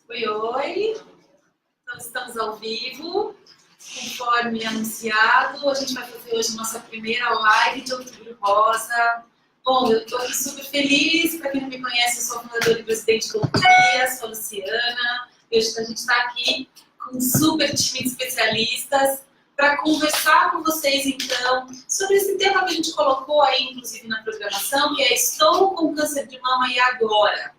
Oi, oi. Então, estamos ao vivo. Conforme anunciado, a gente vai fazer hoje nossa primeira live de Outubro Rosa. Bom, eu estou aqui super feliz. Para quem não me conhece, eu sou fundadora e presidente do Outubria, sou a Luciana. E hoje a gente está aqui com um super time de especialistas para conversar com vocês, então, sobre esse tema que a gente colocou aí, inclusive, na programação, que é Estou com câncer de mama e agora?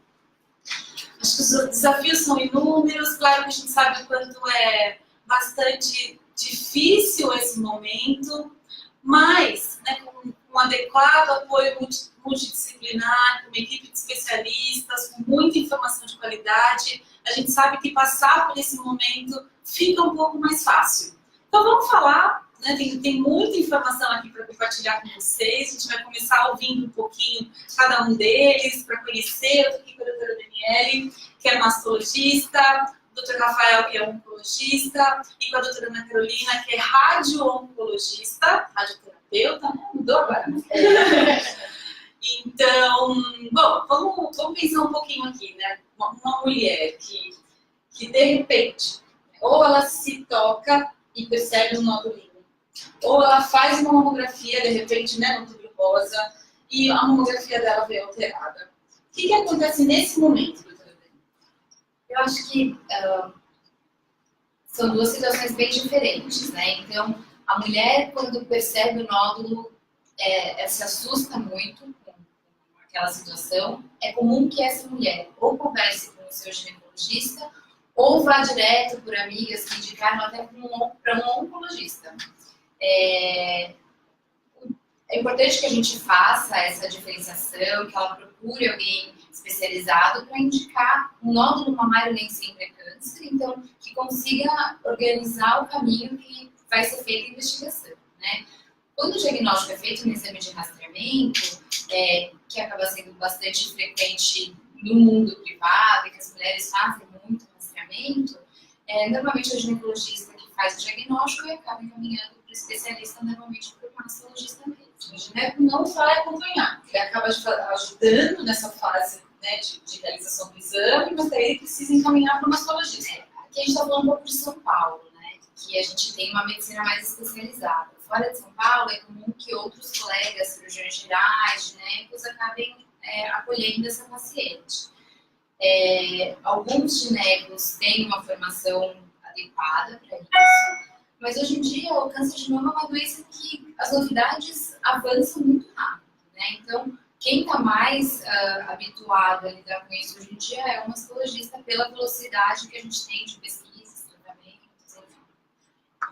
Acho que os desafios são inúmeros, claro que a gente sabe o quanto é bastante difícil esse momento, mas né, com um adequado apoio multidisciplinar, com uma equipe de especialistas, com muita informação de qualidade, a gente sabe que passar por esse momento fica um pouco mais fácil. Então vamos falar, né, tem muita informação aqui para compartilhar com vocês, a gente vai começar ouvindo um pouquinho cada um deles, para conhecer. Eu estou aqui com a doutora Daniele, que é mastologista, o Dr. Rafael, que é oncologista, e com a doutora Ana Carolina, que é radio-oncologista, radioterapeuta, né? Mudou agora. Então, bom, vamos pensar um pouquinho aqui, né? Uma mulher que de repente, ou ela se toca e percebe um nódulo, ou ela faz uma mamografia, de repente, né, no Outubro Rosa, e a mamografia dela veio alterada. O que acontece nesse momento, doutora? Eu acho que são duas situações bem diferentes, né? Então, a mulher, quando percebe o nódulo, se assusta muito com aquela situação. É comum que essa mulher ou converse com o seu ginecologista, ou vá direto por amigas que indicaram até para um oncologista. É importante que a gente faça essa diferenciação, que ela procure alguém especializado para indicar um nódulo mamário, nem sempre é câncer, então que consiga organizar o caminho que vai ser feita a investigação, né? Quando o diagnóstico é feito no exame de rastreamento, que acaba sendo bastante frequente no mundo privado, e que as mulheres fazem muito rastreamento, normalmente é o ginecologista que faz o diagnóstico e acaba encaminhando para o especialista, normalmente para o mastologista mesmo. O gineco não vai acompanhar, ele acaba ajudando nessa fase, né, de realização do exame, mas daí ele precisa encaminhar para o mastologista. Aqui a gente está falando um pouco de São Paulo, né, que a gente tem uma medicina mais especializada. Fora de São Paulo, é comum que outros colegas, cirurgiões gerais, ginecos, acabem acolhendo essa paciente. Alguns ginecos têm uma formação adequada para isso, mas hoje em dia o câncer de mama é uma doença que as novidades avançam muito rápido, né? Então, quem está mais habituado a lidar com isso hoje em dia é o mastologista, pela velocidade que a gente tem de pesquisas, tratamentos, enfim.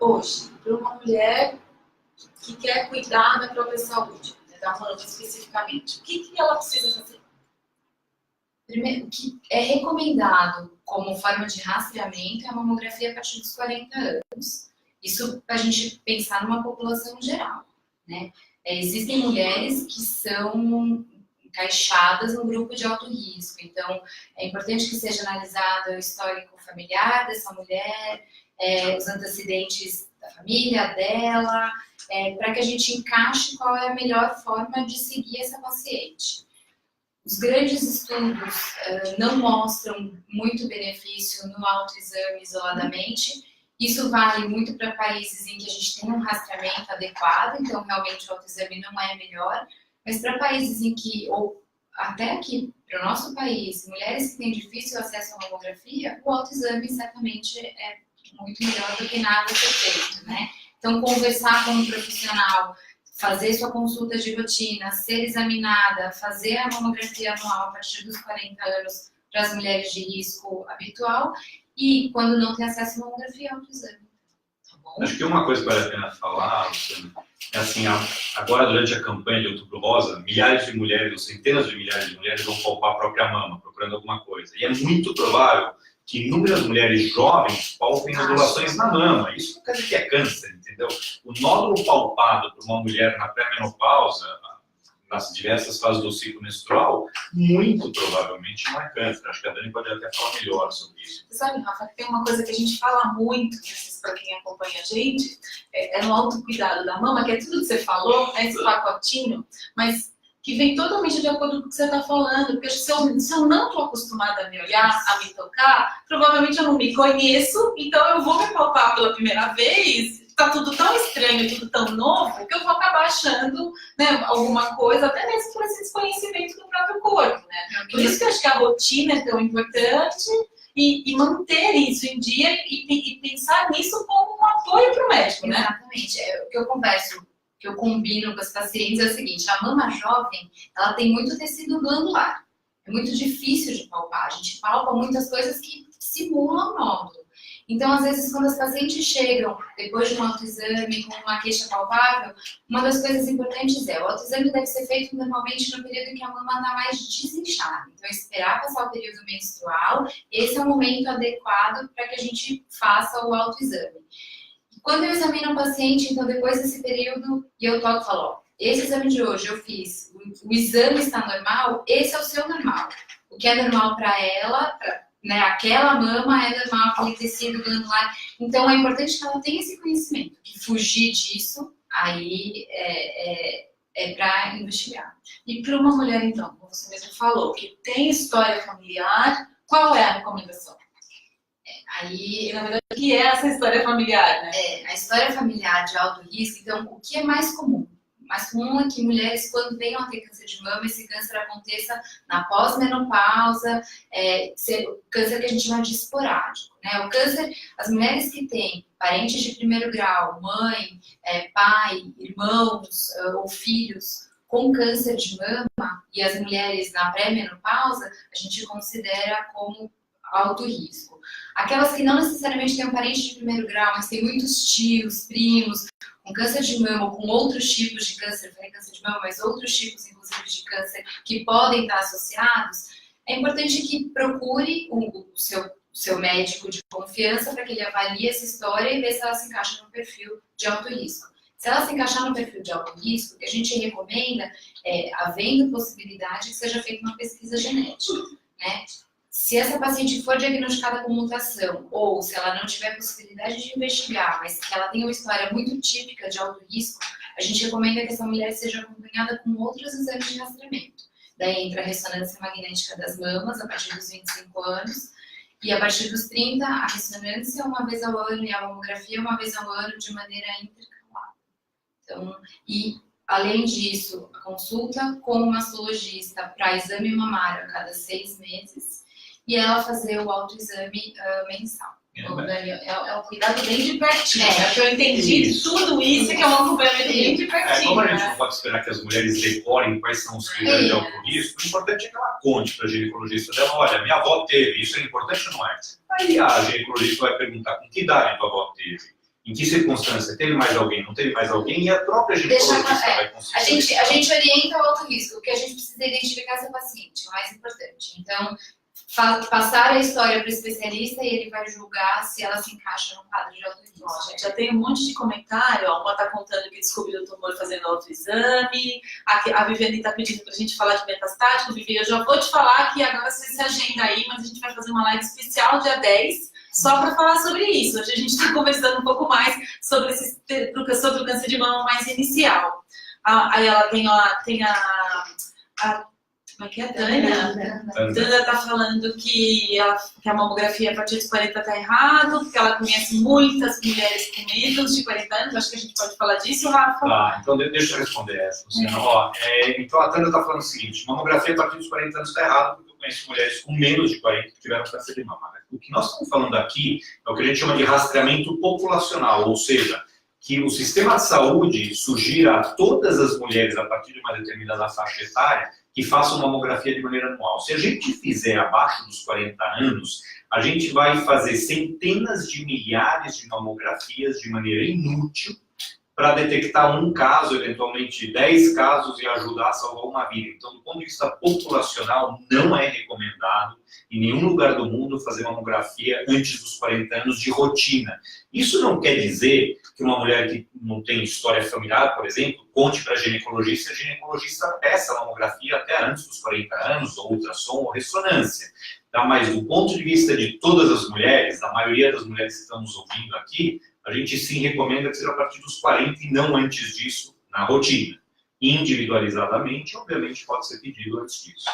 Hoje, para uma mulher que quer cuidar da própria saúde, está falando especificamente, o que ela precisa fazer? Primeiro, o que é recomendado como forma de rastreamento é a mamografia a partir dos 40 anos. Isso para a gente pensar numa população geral, né? Existem mulheres que são encaixadas no grupo de alto risco, então é importante que seja analisado o histórico familiar dessa mulher, os antecedentes da família dela, para que a gente encaixe qual é a melhor forma de seguir essa paciente. Os grandes estudos não mostram muito benefício no autoexame isoladamente. Isso vale muito para países em que a gente tem um rastreamento adequado, então realmente o autoexame não é melhor, mas para países em que, ou até aqui, para o nosso país, mulheres que têm difícil acesso à mamografia, o autoexame certamente é muito melhor do que nada ser feito, né? Então, conversar com um profissional, fazer sua consulta de rotina, ser examinada, fazer a mamografia anual a partir dos 40 anos para as mulheres de risco habitual, e quando não tem acesso à mamografia, autoexame. Tá bom? Acho que uma coisa que vale a pena falar, Luciana, é assim, agora durante a campanha de Outubro Rosa, milhares de mulheres, ou centenas de milhares de mulheres vão palpar a própria mama, procurando alguma coisa. E é muito provável que inúmeras mulheres jovens palpem nodulações na mama. Isso não quer dizer que é câncer, entendeu? O nódulo palpado por uma mulher na pré-menopausa, nas diversas fases do ciclo menstrual, muito provavelmente não é câncer. Acho que a Dani pode até falar melhor sobre isso. Você sabe, Rafa, que tem uma coisa que a gente fala muito, para quem acompanha a gente, no autocuidado da mama, que é tudo que você falou, né, esse pacotinho, mas que vem totalmente de acordo com o que você está falando. Porque se eu não estou acostumada a me olhar, a me tocar, provavelmente eu não me conheço, então eu vou me palpar pela primeira vez. Está tudo tão estranho, tudo tão novo, que eu vou acabar achando, né, alguma coisa, até mesmo por esse desconhecimento do próprio corpo. Né? Por isso que eu acho que a rotina é tão importante e manter isso em dia e pensar nisso como um apoio para o médico. Né? Exatamente. O que eu converso, que eu combino com as pacientes é o seguinte: a mama jovem, ela tem muito tecido glandular. É muito difícil de palpar. A gente palpa muitas coisas que simulam nódulo. Então, às vezes, quando as pacientes chegam depois de um autoexame com uma queixa palpável, uma das coisas importantes é: o autoexame deve ser feito normalmente no período em que a mama está mais desinchada. Então, esperar passar o período menstrual, esse é o momento adequado para que a gente faça o autoexame. E quando eu examino o paciente, então, depois desse período, e eu toco e falo: ó, esse exame de hoje eu fiz, o exame está normal, esse é o seu normal. O que é normal para ela, né, aquela mama é normal, aquele tecido glandular. Então, é importante que ela tenha esse conhecimento. Que fugir disso, aí é para investigar. E para uma mulher, então, como você mesmo falou, que tem história familiar, qual é a recomendação? Aí, na verdade, o que é essa história familiar? Né? A história familiar de alto risco, então, o que é mais comum? O mais comum é que mulheres, quando venham a ter câncer de mama, esse câncer aconteça na pós-menopausa, câncer que a gente chama de esporádico. Né? O câncer, as mulheres que têm parentes de primeiro grau, mãe, pai, irmãos ou filhos com câncer de mama, e as mulheres na pré-menopausa, a gente considera como alto risco. Aquelas que não necessariamente têm um parente de primeiro grau, mas têm muitos tios, primos, com câncer de mama ou com outros tipos de câncer, falei câncer de mama, mas outros tipos, inclusive, de câncer que podem estar associados, é importante que procure o seu médico de confiança para que ele avalie essa história e veja se ela se encaixa no perfil de alto risco. Se ela se encaixar no perfil de alto risco, o que a gente recomenda é, havendo possibilidade, que seja feita uma pesquisa genética, né? Se essa paciente for diagnosticada com mutação, ou se ela não tiver possibilidade de investigar, mas que ela tenha uma história muito típica de alto risco, a gente recomenda que essa mulher seja acompanhada com outros exames de rastreamento. Daí entra a ressonância magnética das mamas, a partir dos 25 anos, e a partir dos 30, a ressonância uma vez ao ano e a mamografia uma vez ao ano, de maneira intercalada. Então, e além disso, a consulta com o mastologista para exame mamário a cada 6 meses, e ela fazer o autoexame mensal. Bom, Daniel, é um cuidado bem de pertinho. Porque eu entendi de tudo isso, que é um acompanhamento bem de pertinho. Como a gente não pode esperar que as mulheres decorem quais são os critérios de alto risco, o importante é que ela conte para a ginecologista dela: olha, minha avó teve, isso é importante ou não é? Aí a ginecologista vai perguntar: com que idade tua avó teve? Em que circunstância? Teve mais alguém? Não teve mais alguém? E a própria ginecologista vai conseguir. A gente orienta o alto risco, porque a gente precisa identificar essa paciente, o mais importante. Então, passar a história para o especialista e ele vai julgar se ela se encaixa no quadro de alto risco. Ó, gente, já tem um monte de comentário. Ó, uma está contando que descobriu o tumor fazendo autoexame. A Viviane está pedindo para a gente falar de metastático. Viviane, eu já vou te falar que agora você se agenda aí, mas a gente vai fazer uma live especial dia 10 só para falar sobre isso. Hoje a gente está conversando um pouco mais sobre o câncer de mama mais inicial. Aí ela tem a como é que é? Tânia está falando que a mamografia a partir dos 40 está errado, porque ela conhece muitas mulheres com menos de 40 anos. Acho que a gente pode falar disso, Rafa. Tá, então deixa eu responder essa. Então a Tânia está falando o seguinte: mamografia a partir dos 40 anos está errado, porque eu conheço mulheres com menos de 40 que tiveram câncer de mama. O que nós estamos falando aqui é o que a gente chama de rastreamento populacional, ou seja, que o sistema de saúde sugira a todas as mulheres a partir de uma determinada faixa etária que façam mamografia de maneira anual. Se a gente fizer abaixo dos 40 anos, a gente vai fazer centenas de milhares de mamografias de maneira inútil para detectar um caso, eventualmente 10 casos e ajudar a salvar uma vida. Então, do ponto de vista populacional, não é recomendado em nenhum lugar do mundo fazer mamografia antes dos 40 anos de rotina. Isso não quer dizer que uma mulher que não tem história familiar, por exemplo, conte para a ginecologista e a ginecologista peça a mamografia até antes dos 40 anos, ou ultrassom ou ressonância. Tá? Mas do ponto de vista de todas as mulheres, da maioria das mulheres que estamos ouvindo aqui, a gente sim recomenda que seja a partir dos 40 e não antes disso na rotina. individualizadamente, obviamente pode ser pedido antes disso.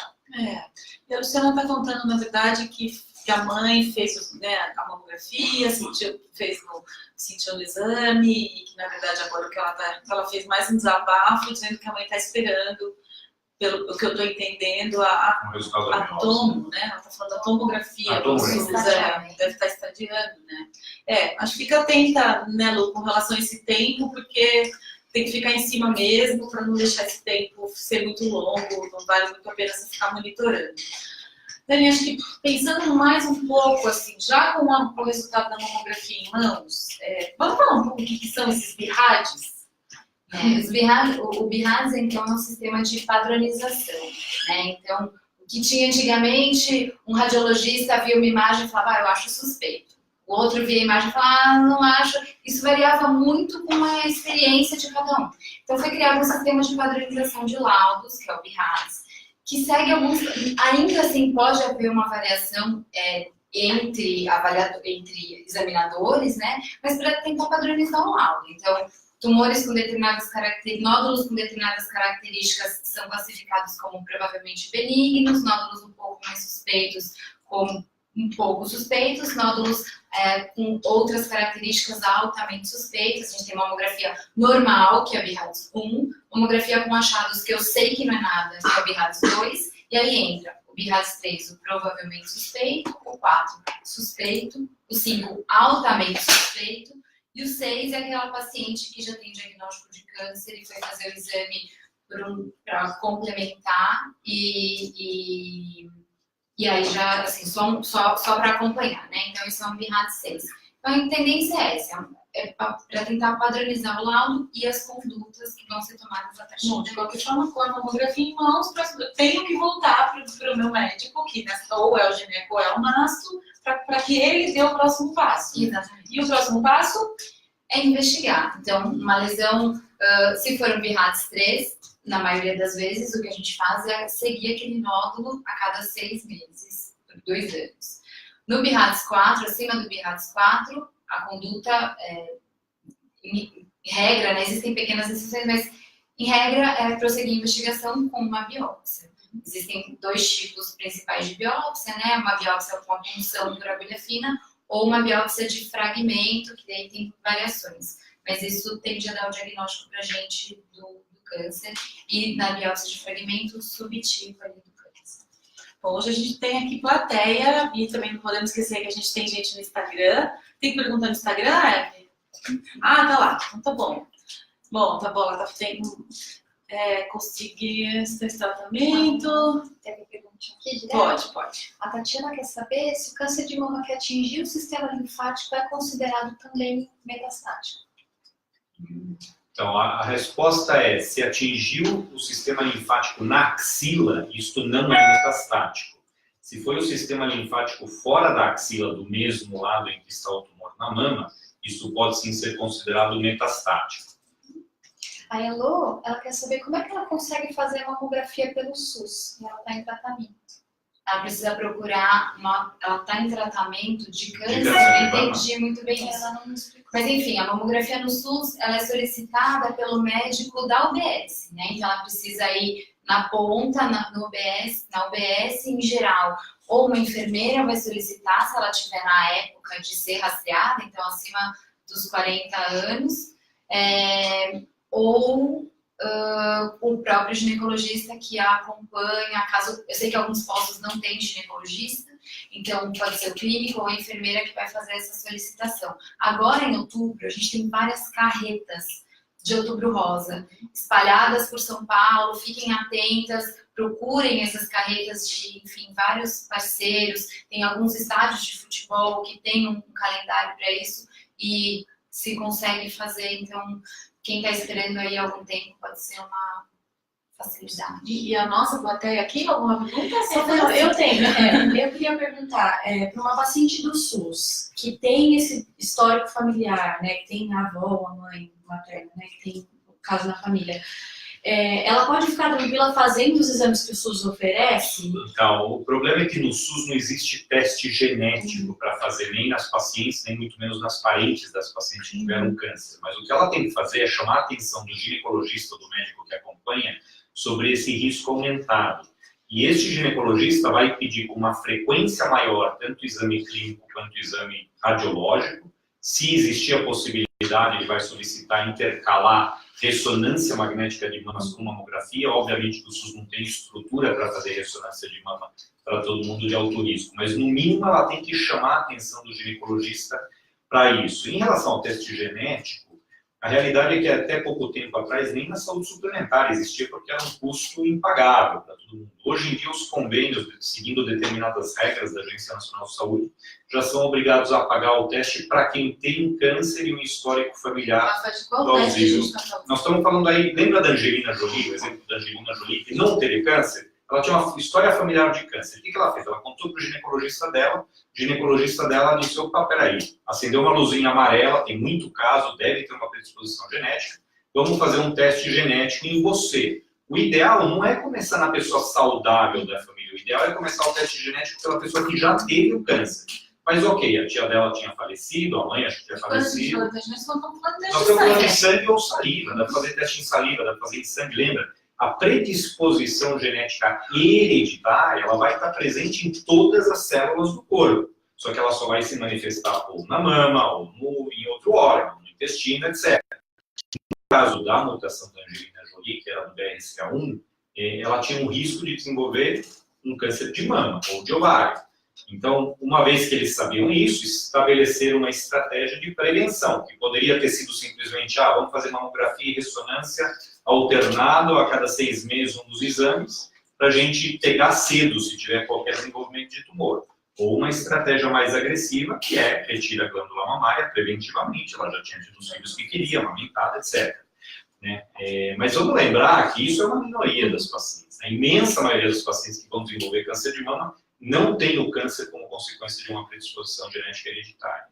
E a Luciana está contando, na verdade, que a mãe fez, né, a mamografia, sentiu no exame, e que, na verdade, agora ela fez mais um desabafo, dizendo que a mãe está esperando, pelo que eu estou entendendo, a tomo, né? Ela está falando da tomografia, deve estar estadiando, né? Acho que fica atenta, né, Lu, com relação a esse tempo, porque tem que ficar em cima mesmo, para não deixar esse tempo ser muito longo, não vale muito a pena você ficar monitorando. Dani, acho que pensando mais um pouco, assim, já com o resultado da mamografia em mãos, vamos falar um pouco o que são esses BIRADs? O BIRADs, então, é um sistema de padronização, né? Então, o que tinha antigamente, um radiologista via uma imagem e falava, eu acho suspeito. O outro via a imagem e falava, não acho. Isso variava muito com a experiência de cada um. Então, foi criado um sistema de padronização de laudos, que é o BIRADs, que segue alguns... Ainda assim, pode haver uma variação entre examinadores, né? Mas para tentar padronizar o laudo. Então, tumores com determinadas características, nódulos com determinadas características são classificados como provavelmente benignos, nódulos um pouco mais suspeitos como um pouco suspeitos, nódulos com outras características altamente suspeitas. A gente tem mamografia normal, que é a BIRADS 1, mamografia com achados que eu sei que não é nada, que é a BIRADS 2, e aí entra o BIRADS 3, o provavelmente suspeito, o 4, suspeito, o 5, altamente suspeito, e o 6 é aquela paciente que já tem diagnóstico de câncer e foi fazer o exame para complementar e aí já, assim, só para acompanhar, né? Então, isso é um BIRADS 6. Então, a tendência é essa, para tentar padronizar o laudo e as condutas que vão ser tomadas a partir de qualquer forma, com a mamografia em mãos, tenho que voltar para o meu médico, que ou é o gineco ou é o masto, para que ele dê o próximo passo. Exatamente. E o próximo passo? É investigar. Então, uma lesão, se for um BIRADS 3, na maioria das vezes, o que a gente faz é seguir aquele nódulo a cada 6 meses, por 2 anos. No BIRADS 4, acima do BIRADS 4, a conduta, em regra, né, existem pequenas exceções, mas em regra é prosseguir a investigação com uma biópsia. Existem 2 tipos principais de biópsia, né? Uma biópsia com a punção por agulha fina ou uma biópsia de fragmento, que daí tem variações. Mas isso tende a dar o diagnóstico para a gente do câncer e na biópsia de fragmento o subtipo ali do câncer. Bom, hoje a gente tem aqui plateia e também não podemos esquecer que a gente tem gente no Instagram. Tem pergunta no Instagram, Eve? Ah, tá lá. Então tá bom. Bom, tá bom. Ela tem conseguir esse tratamento. Teve perguntinha aqui direto? Pode. A Tatiana quer saber se o câncer de mama que atingiu o sistema linfático é considerado também metastático. Então, a resposta é, se atingiu o sistema linfático na axila, isto não é metastático. Se foi o sistema linfático fora da axila, do mesmo lado em que está o tumor na mama, isso pode sim ser considerado metastático. A Elô, ela quer saber como é que ela consegue fazer a mamografia pelo SUS, e ela está em tratamento. Ela precisa procurar, ela está em tratamento de câncer, eu entendi muito bem isso. Ela não me explicou. Mas enfim, a mamografia no SUS, ela é solicitada pelo médico da UBS, né? Então ela precisa ir na ponta, na UBS em geral. Ou uma enfermeira vai solicitar, se ela estiver na época de ser rastreada, então acima dos 40 anos, ou o próprio ginecologista que a acompanha, caso eu sei que alguns postos não têm ginecologista, então pode ser o clínico ou a enfermeira que vai fazer essa solicitação. Agora em outubro a gente tem várias carretas de Outubro Rosa espalhadas por São Paulo, fiquem atentas, procurem essas carretas de, enfim, vários parceiros, tem alguns estádios de futebol que tem um calendário para isso e se consegue fazer, então quem está esperando aí algum tempo pode ser uma facilidade. E a nossa plateia aqui, alguma pergunta? Eu tenho. Eu queria perguntar, para uma paciente do SUS, que tem esse histórico familiar, né, que tem a avó, a mãe materna, né, que tem o caso na família, ela pode ficar tranquila fazendo os exames que o SUS oferece? Então, o problema é que no SUS não existe teste genético para fazer nem nas pacientes, nem muito menos nas parentes das pacientes que tiveram câncer. Mas o que ela tem que fazer é chamar a atenção do ginecologista, do médico que acompanha, sobre esse risco aumentado. E este ginecologista vai pedir com uma frequência maior, tanto o exame clínico quanto o exame radiológico. Se existir a possibilidade, ele vai solicitar intercalar ressonância magnética de mamas com mamografia. Obviamente que o SUS não tem estrutura para fazer ressonância de mama para todo mundo de alto risco, mas no mínimo ela tem que chamar a atenção do ginecologista para isso. Em relação ao teste genético, a realidade é que até pouco tempo atrás nem na saúde suplementar existia, porque era um custo impagável para todo mundo. Hoje em dia os convênios, seguindo determinadas regras da Agência Nacional de Saúde, já são obrigados a pagar o teste para quem tem um câncer e um histórico familiar plausível. Nós estamos falando aí, lembra da Angelina Jolie, o exemplo da Angelina Jolie, que não teve câncer? Ela tinha uma história familiar de câncer. O que ela fez? Ela contou para o ginecologista dela disse, opa, peraí, acendeu uma luzinha amarela, tem muito caso, deve ter uma predisposição genética, vamos fazer um teste genético em você. O ideal não é começar na pessoa saudável da família, o ideal é começar o teste genético pela pessoa que já teve o câncer. Mas ok, a tia dela tinha falecido, a mãe acho que tinha falecido. Nós estamos falando de sangue ou saliva, dá para fazer teste em saliva, dá para fazer em sangue, lembra? A predisposição genética hereditária, ela vai estar presente em todas as células do corpo. Só que ela só vai se manifestar ou na mama, ou em outro órgão, no intestino, etc. No caso da mutação da Angelina Jolie, que era do BRCA1, ela tinha um risco de desenvolver um câncer de mama ou de ovário. Então, uma vez que eles sabiam isso, estabeleceram uma estratégia de prevenção, que poderia ter sido simplesmente, vamos fazer mamografia e ressonância alternado a cada 6 meses um dos exames, para a gente pegar cedo se tiver qualquer desenvolvimento de tumor. Ou uma estratégia mais agressiva, que é retira a glândula mamária preventivamente, ela já tinha tido os filhos que queria, amamentada, etc. Né? Mas vamos lembrar que isso é uma minoria das pacientes. A imensa maioria dos pacientes que vão desenvolver câncer de mama não tem o câncer como consequência de uma predisposição genética hereditária.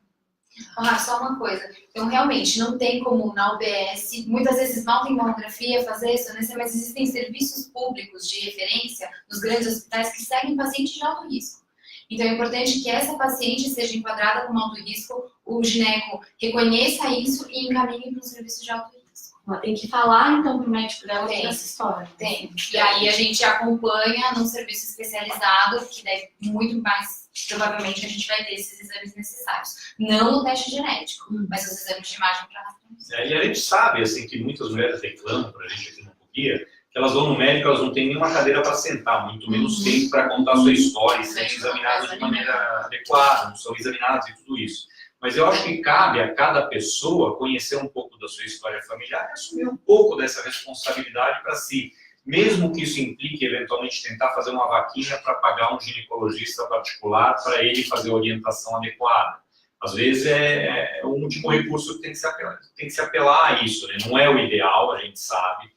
Só uma coisa. Então, realmente, não tem como na UBS, muitas vezes mal tem mamografia, fazer ressonância, mas existem serviços públicos de referência nos grandes hospitais que seguem pacientes de alto risco. Então, é importante que essa paciente seja enquadrada como alto risco, o gineco reconheça isso e encaminhe para um serviço de alto risco. Ela tem que falar, então, para o médico dela dessa história. Tem. E aí a gente acompanha num serviço especializado, que deve muito mais, provavelmente, a gente vai ter esses exames necessários. Não o teste genético, mas os exames de imagem para rastreamento. E a gente sabe, assim, que muitas mulheres reclamam para a gente aqui no Copia, que elas vão no médico, elas não têm nenhuma cadeira para sentar, muito menos tempo para contar a sua história e serem examinadas de maneira adequada, não são examinadas e tudo isso. Mas eu acho que cabe a cada pessoa conhecer um pouco da sua história familiar e assumir um pouco dessa responsabilidade para si. Mesmo que isso implique, eventualmente, tentar fazer uma vaquinha para pagar um ginecologista particular para ele fazer a orientação adequada. Às vezes é o último recurso que tem que se apelar a isso. Né? Não é o ideal, a gente sabe,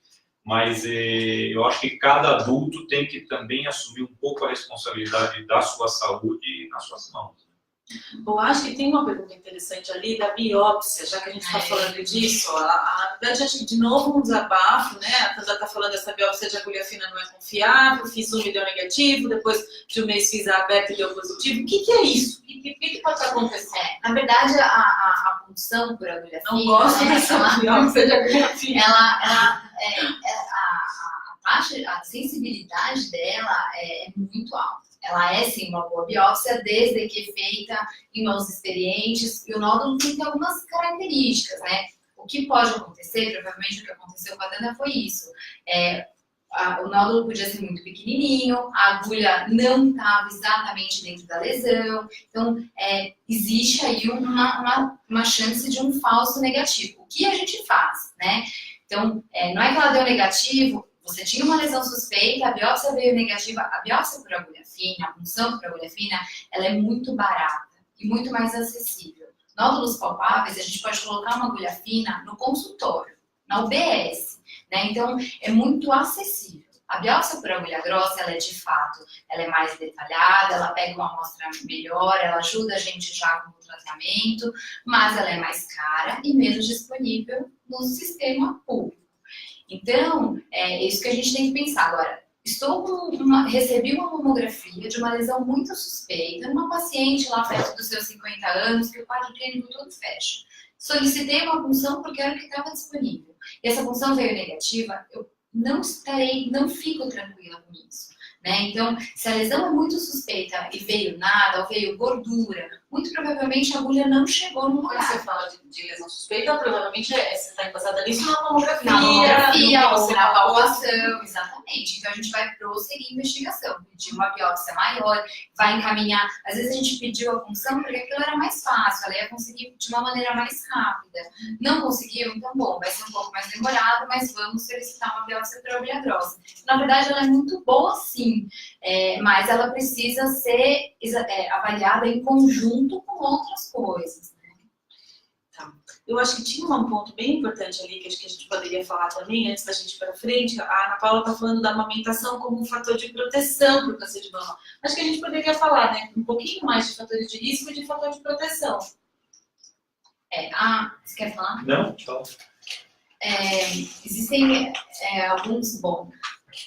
mas eu acho que cada adulto tem que também assumir um pouco a responsabilidade da sua saúde nas suas mãos. Bom, acho que tem uma pergunta interessante ali da biópsia, já que a gente está falando disso. A Dante, acho que de novo um desabafo, né? A Tanda está falando dessa biópsia de agulha fina não é confiável, fiz e deu negativo, depois de um mês fiz a aberta e deu positivo. O que é isso? O que pode acontecer? Na verdade, a punção por agulha fina... Não gosto dessa biópsia de agulha fina. A sensibilidade dela é muito alta. Ela é, sim, uma boa biópsia, desde que feita em mãos experientes, e o nódulo tem algumas características, né? O que pode acontecer, provavelmente o que aconteceu com a Tanda foi isso. O nódulo podia ser muito pequenininho, a agulha não estava exatamente dentro da lesão, então existe aí uma chance de um falso negativo. O que a gente faz, né? Então, não é que ela deu negativo, você tinha uma lesão suspeita, a biópsia veio negativa. A biópsia por agulha fina, a punção por agulha fina, ela é muito barata e muito mais acessível. Nódulos palpáveis, a gente pode colocar uma agulha fina no consultório, na UBS, né? Então, é muito acessível. A biópsia por agulha grossa, ela é de fato, ela é mais detalhada, ela pega uma amostra melhor, ela ajuda a gente já com o tratamento, mas ela é mais cara e menos disponível no sistema público. Então, é isso que a gente tem que pensar. Agora, recebi uma mamografia de uma lesão muito suspeita, numa paciente lá perto dos seus 50 anos, que o quadro clínico todo fecha. Solicitei uma punção porque era o que estava disponível. E essa punção veio negativa, eu não fico tranquila com isso. Né? Então, se a lesão é muito suspeita e veio nada, ou veio gordura, muito provavelmente a agulha não chegou no Quando lugar. você fala de lesão suspeita, provavelmente você está embasada nisso na mamografia. Na mamografia no ou que na você palpação, exatamente. Então a gente vai prosseguir a investigação, pedir uma biópsia maior, vai encaminhar. Às vezes a gente pediu a punção porque aquilo era mais fácil, ela ia conseguir de uma maneira mais rápida. Não conseguiu, então bom, vai ser um pouco mais demorado, mas vamos solicitar uma biópsia para agulha grossa. Na verdade ela é muito boa sim, mas ela precisa ser avaliada em conjunto com outras coisas. Eu acho que tinha um ponto bem importante ali que acho que a gente poderia falar também, antes da gente ir para frente. A Ana Paula está falando da amamentação como um fator de proteção para o câncer de mama. Acho que a gente poderia falar, né, um pouquinho mais de fatores de risco e de fator de proteção. Você quer falar? Não, fala. Existem alguns,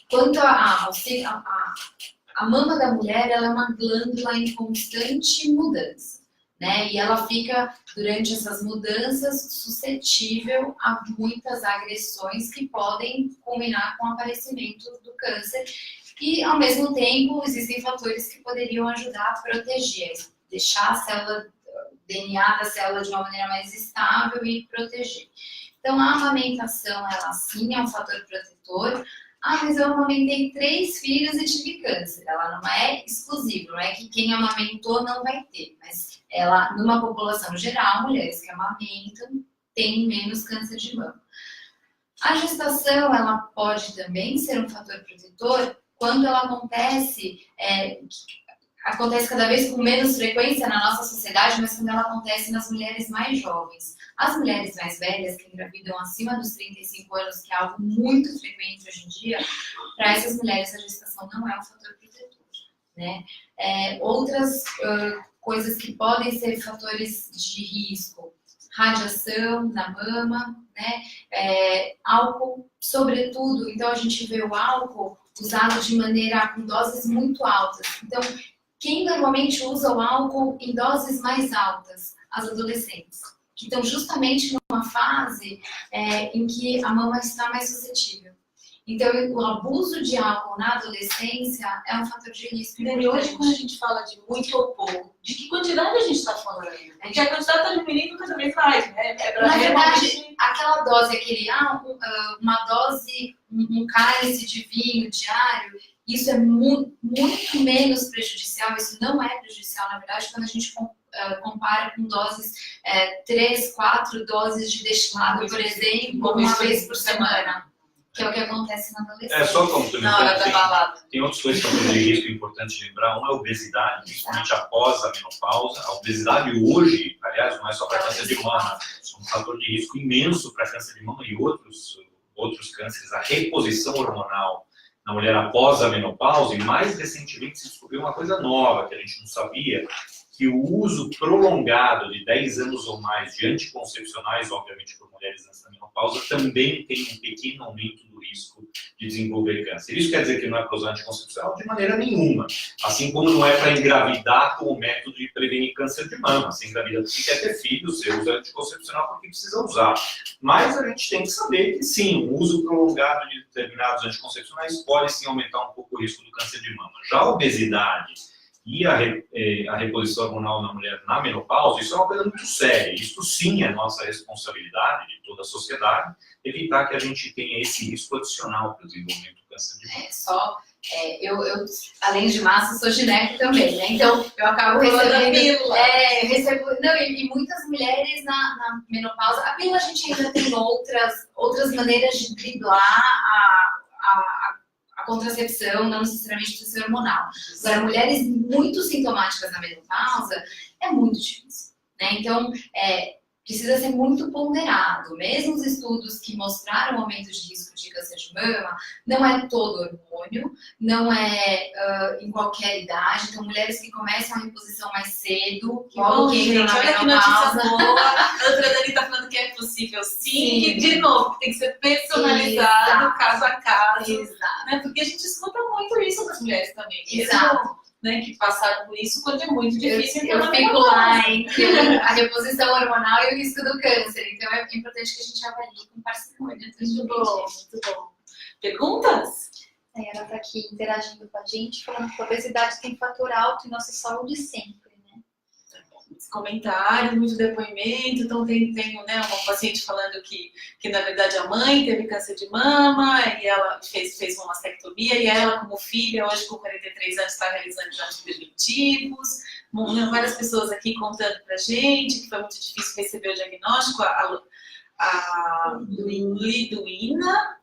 quanto a mama da mulher, ela é uma glândula em constante mudança, né? E ela fica, durante essas mudanças, suscetível a muitas agressões que podem culminar com o aparecimento do câncer. E, ao mesmo tempo, existem fatores que poderiam ajudar a proteger, deixar a célula, o DNA da célula de uma maneira mais estável e proteger. Então, a amamentação, ela sim é um fator protetor. Mas eu amamentei 3 filhos e tive câncer. Ela não é exclusiva, não é que quem amamentou não vai ter. Mas ela, numa população geral, mulheres que amamentam têm menos câncer de mama. A gestação, ela pode também ser um fator protetor quando ela acontece cada vez com menos frequência na nossa sociedade, mas quando ela acontece nas mulheres mais jovens. As mulheres mais velhas, que engravidam acima dos 35 anos, que é algo muito frequente hoje em dia, para essas mulheres a gestação não é um fator protetor. Né? Outras coisas que podem ser fatores de risco, radiação na mama, né? Álcool, sobretudo, então a gente vê o álcool usado de maneira com doses muito altas. Então, quem normalmente usa o álcool em doses mais altas? As adolescentes, que estão justamente numa fase em que a mama está mais suscetível. Então, o abuso de álcool na adolescência é um fator de risco. E hoje, quando a gente fala de muito ou pouco, de que quantidade a gente está falando aí? A quantidade está diminuindo cada vez mais, né? Na verdade, aquela dose, uma dose, um cálice de vinho diário, isso é muito menos prejudicial, isso não é prejudicial, na verdade, quando a gente compara com doses, 3, 4 doses de destilado, por exemplo, uma vez por semana, que é o que acontece na adolescência. Só complementando, na hora da balada. Tem outros 2 fatores de risco importantes de lembrar. Um é a obesidade, principalmente após a menopausa. A obesidade hoje, aliás, não é só para câncer de mama, é um fator de risco imenso para câncer de mama e outros cânceres. A reposição hormonal na mulher após a menopausa, e mais recentemente se descobriu uma coisa nova que a gente não sabia, que o uso prolongado de 10 anos ou mais de anticoncepcionais, obviamente por mulheres antes da menopausa, também tem um pequeno aumento do risco de desenvolver câncer. Isso quer dizer que não é para usar anticoncepcional de maneira nenhuma, assim como não é para engravidar como método de prevenir câncer de mama. Se engravida porque quer ter filhos, você usa anticoncepcional porque precisa usar. Mas a gente tem que saber que sim, o uso prolongado de determinados anticoncepcionais pode sim aumentar um pouco o risco do câncer de mama. Já a obesidade e a reposição hormonal na mulher na menopausa, isso é uma coisa muito séria. Isso sim é nossa responsabilidade de toda a sociedade, evitar que a gente tenha esse risco adicional para o desenvolvimento do câncer de mama. Eu, além de massa, sou gineco também, né? Então, eu acabo recebendo... e muitas mulheres na menopausa... A pílula a gente ainda tem outras maneiras de driblar a contracepção, não necessariamente precisa ser hormonal. Agora, mulheres muito sintomáticas na menopausa é muito difícil, né? Então, precisa ser muito ponderado. Mesmo os estudos que mostraram aumento de risco de câncer de mama, não é todo hormônio, não é em qualquer idade. Então, mulheres que começam a reposição mais cedo, que Bom, que entram gente, na olha que notícia menopausa. boa. A doutora Dani tá falando que é possível sim, e de novo, que tem que ser personalizado, Exato. caso a caso. Exato. Né? Porque a gente escuta muito isso das mulheres também. Exato. Mesmo, né, que passaram por isso quando é muito difícil. Eu entrar na fico menopausa. lá entre a reposição hormonal e o risco do câncer. Então, é importante que a gente avalie com parcimônia. Muito bom, muito bom. Perguntas? Ela está aqui interagindo com a gente, falando que a obesidade tem fator alto em nossa saúde sempre, né? Muitos comentários, muito depoimento. Então, tem né, uma paciente falando que na verdade, a mãe teve câncer de mama e ela fez uma mastectomia e ela, como filha, hoje com 43 anos, está realizando exames preventivos. Várias pessoas aqui contando pra gente que foi muito difícil receber o diagnóstico, a Liduína,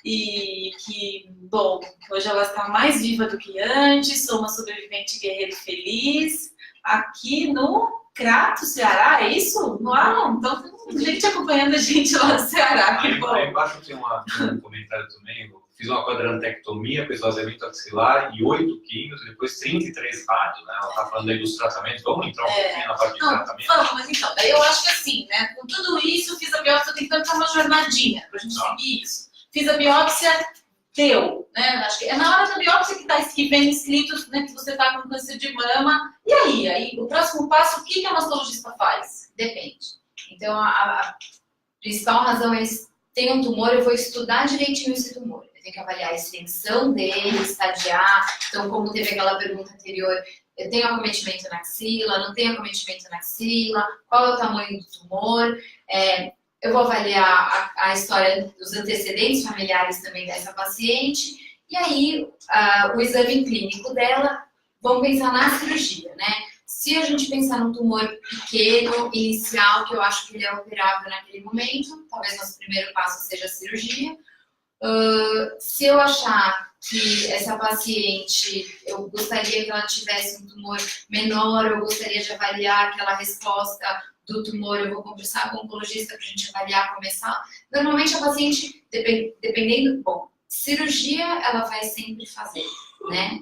e que, bom, hoje ela está mais viva do que antes, sou uma sobrevivente guerreira feliz, aqui no Crato, Ceará, é isso? Uau, então tem gente acompanhando a gente lá no Ceará, que bom. Aí embaixo tem um comentário também, eu fiz uma quadrantectomia, com esvaziamento axilar e 8 químios, e depois 33 rádios, né? Ela está falando aí dos tratamentos, vamos entrar um pouquinho na parte de tratamento? Vamos, mas então, daí eu acho que assim, né, com tudo isso, fiz a biópsia, tem que dar uma jornadinha pra gente seguir isso. Fiz a biópsia, deu, né? Acho que é na hora da biópsia que vem escrito, né, que você está com câncer de mama. E aí, o próximo passo, o que a mastologista faz? Depende. Então, a principal razão é tem um tumor, eu vou estudar direitinho esse tumor. Eu tenho que avaliar a extensão dele, estadiar. Então, como teve aquela pergunta anterior, eu tenho acometimento na axila, não tenho acometimento na axila, qual é o tamanho do tumor? Eu vou avaliar a história dos antecedentes familiares também dessa paciente. E aí, o exame clínico dela, vamos pensar na cirurgia, né? Se a gente pensar num tumor pequeno, inicial, que eu acho que ele é operável naquele momento, talvez nosso primeiro passo seja a cirurgia. Se eu achar que essa paciente, eu gostaria que ela tivesse um tumor menor, eu gostaria de avaliar aquela resposta do tumor, eu vou conversar com o oncologista para a gente avaliar, começar. Normalmente a paciente, dependendo, bom, cirurgia ela vai sempre fazer, né?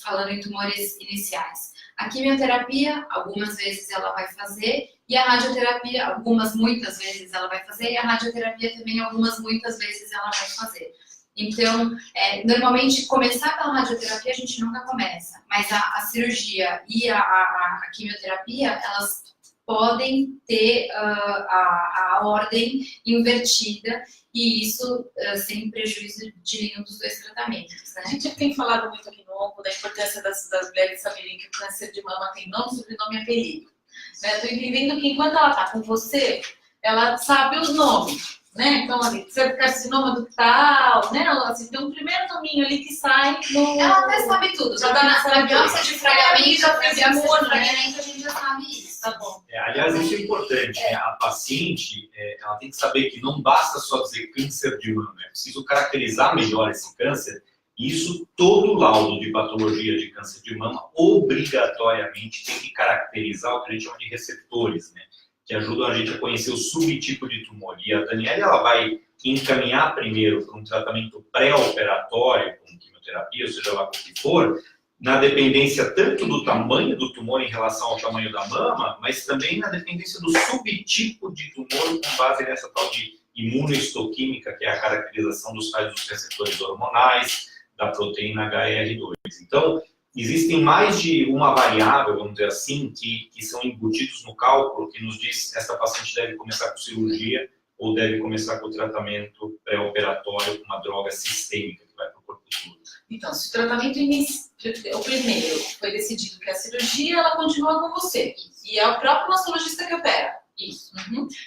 Falando em tumores iniciais. A quimioterapia, algumas vezes ela vai fazer, e a radioterapia, muitas vezes ela vai fazer, e a radioterapia também, muitas vezes ela vai fazer. Então, normalmente, começar pela radioterapia a gente nunca começa, mas a cirurgia e a quimioterapia, elas podem ter a ordem invertida, e isso sem prejuízo de nenhum dos dois tratamentos, né? A gente tem falado muito aqui no ONCO da importância das mulheres saberem que o câncer de mama tem nome, sobrenome e apelido. Estou entendendo que enquanto ela está com você, ela sabe os nomes, né? Então, ali, carcinoma ductal, né? Assim, tem um primeiro nominho ali que sai no... Ela até sabe tudo, já tá na biópsia de fragmento, a gente já sabe isso. Tá bom. Aliás, isso é importante, né? A paciente, ela tem que saber que não basta só dizer câncer de mama, é preciso caracterizar melhor esse câncer. Isso, todo laudo de patologia de câncer de mama, obrigatoriamente tem que caracterizar o que a gente chama de receptores, né? Que ajudam a gente a conhecer o subtipo de tumor. E a Daniela, ela vai encaminhar primeiro para um tratamento pré-operatório, com quimioterapia, ou seja lá o que for, na dependência tanto do tamanho do tumor em relação ao tamanho da mama, mas também na dependência do subtipo de tumor com base nessa tal de imunohistoquímica, que é a caracterização dos tais dos receptores hormonais, da proteína HER2. Então, existem mais de uma variável, vamos dizer assim, que são embutidos no cálculo, que nos diz se essa paciente deve começar com cirurgia ou deve começar com o tratamento pré-operatório com uma droga sistêmica que vai para o corpo todo. Então, se o tratamento o primeiro foi decidido que a cirurgia, ela continua com você. E é o próprio mastologista que opera. Isso.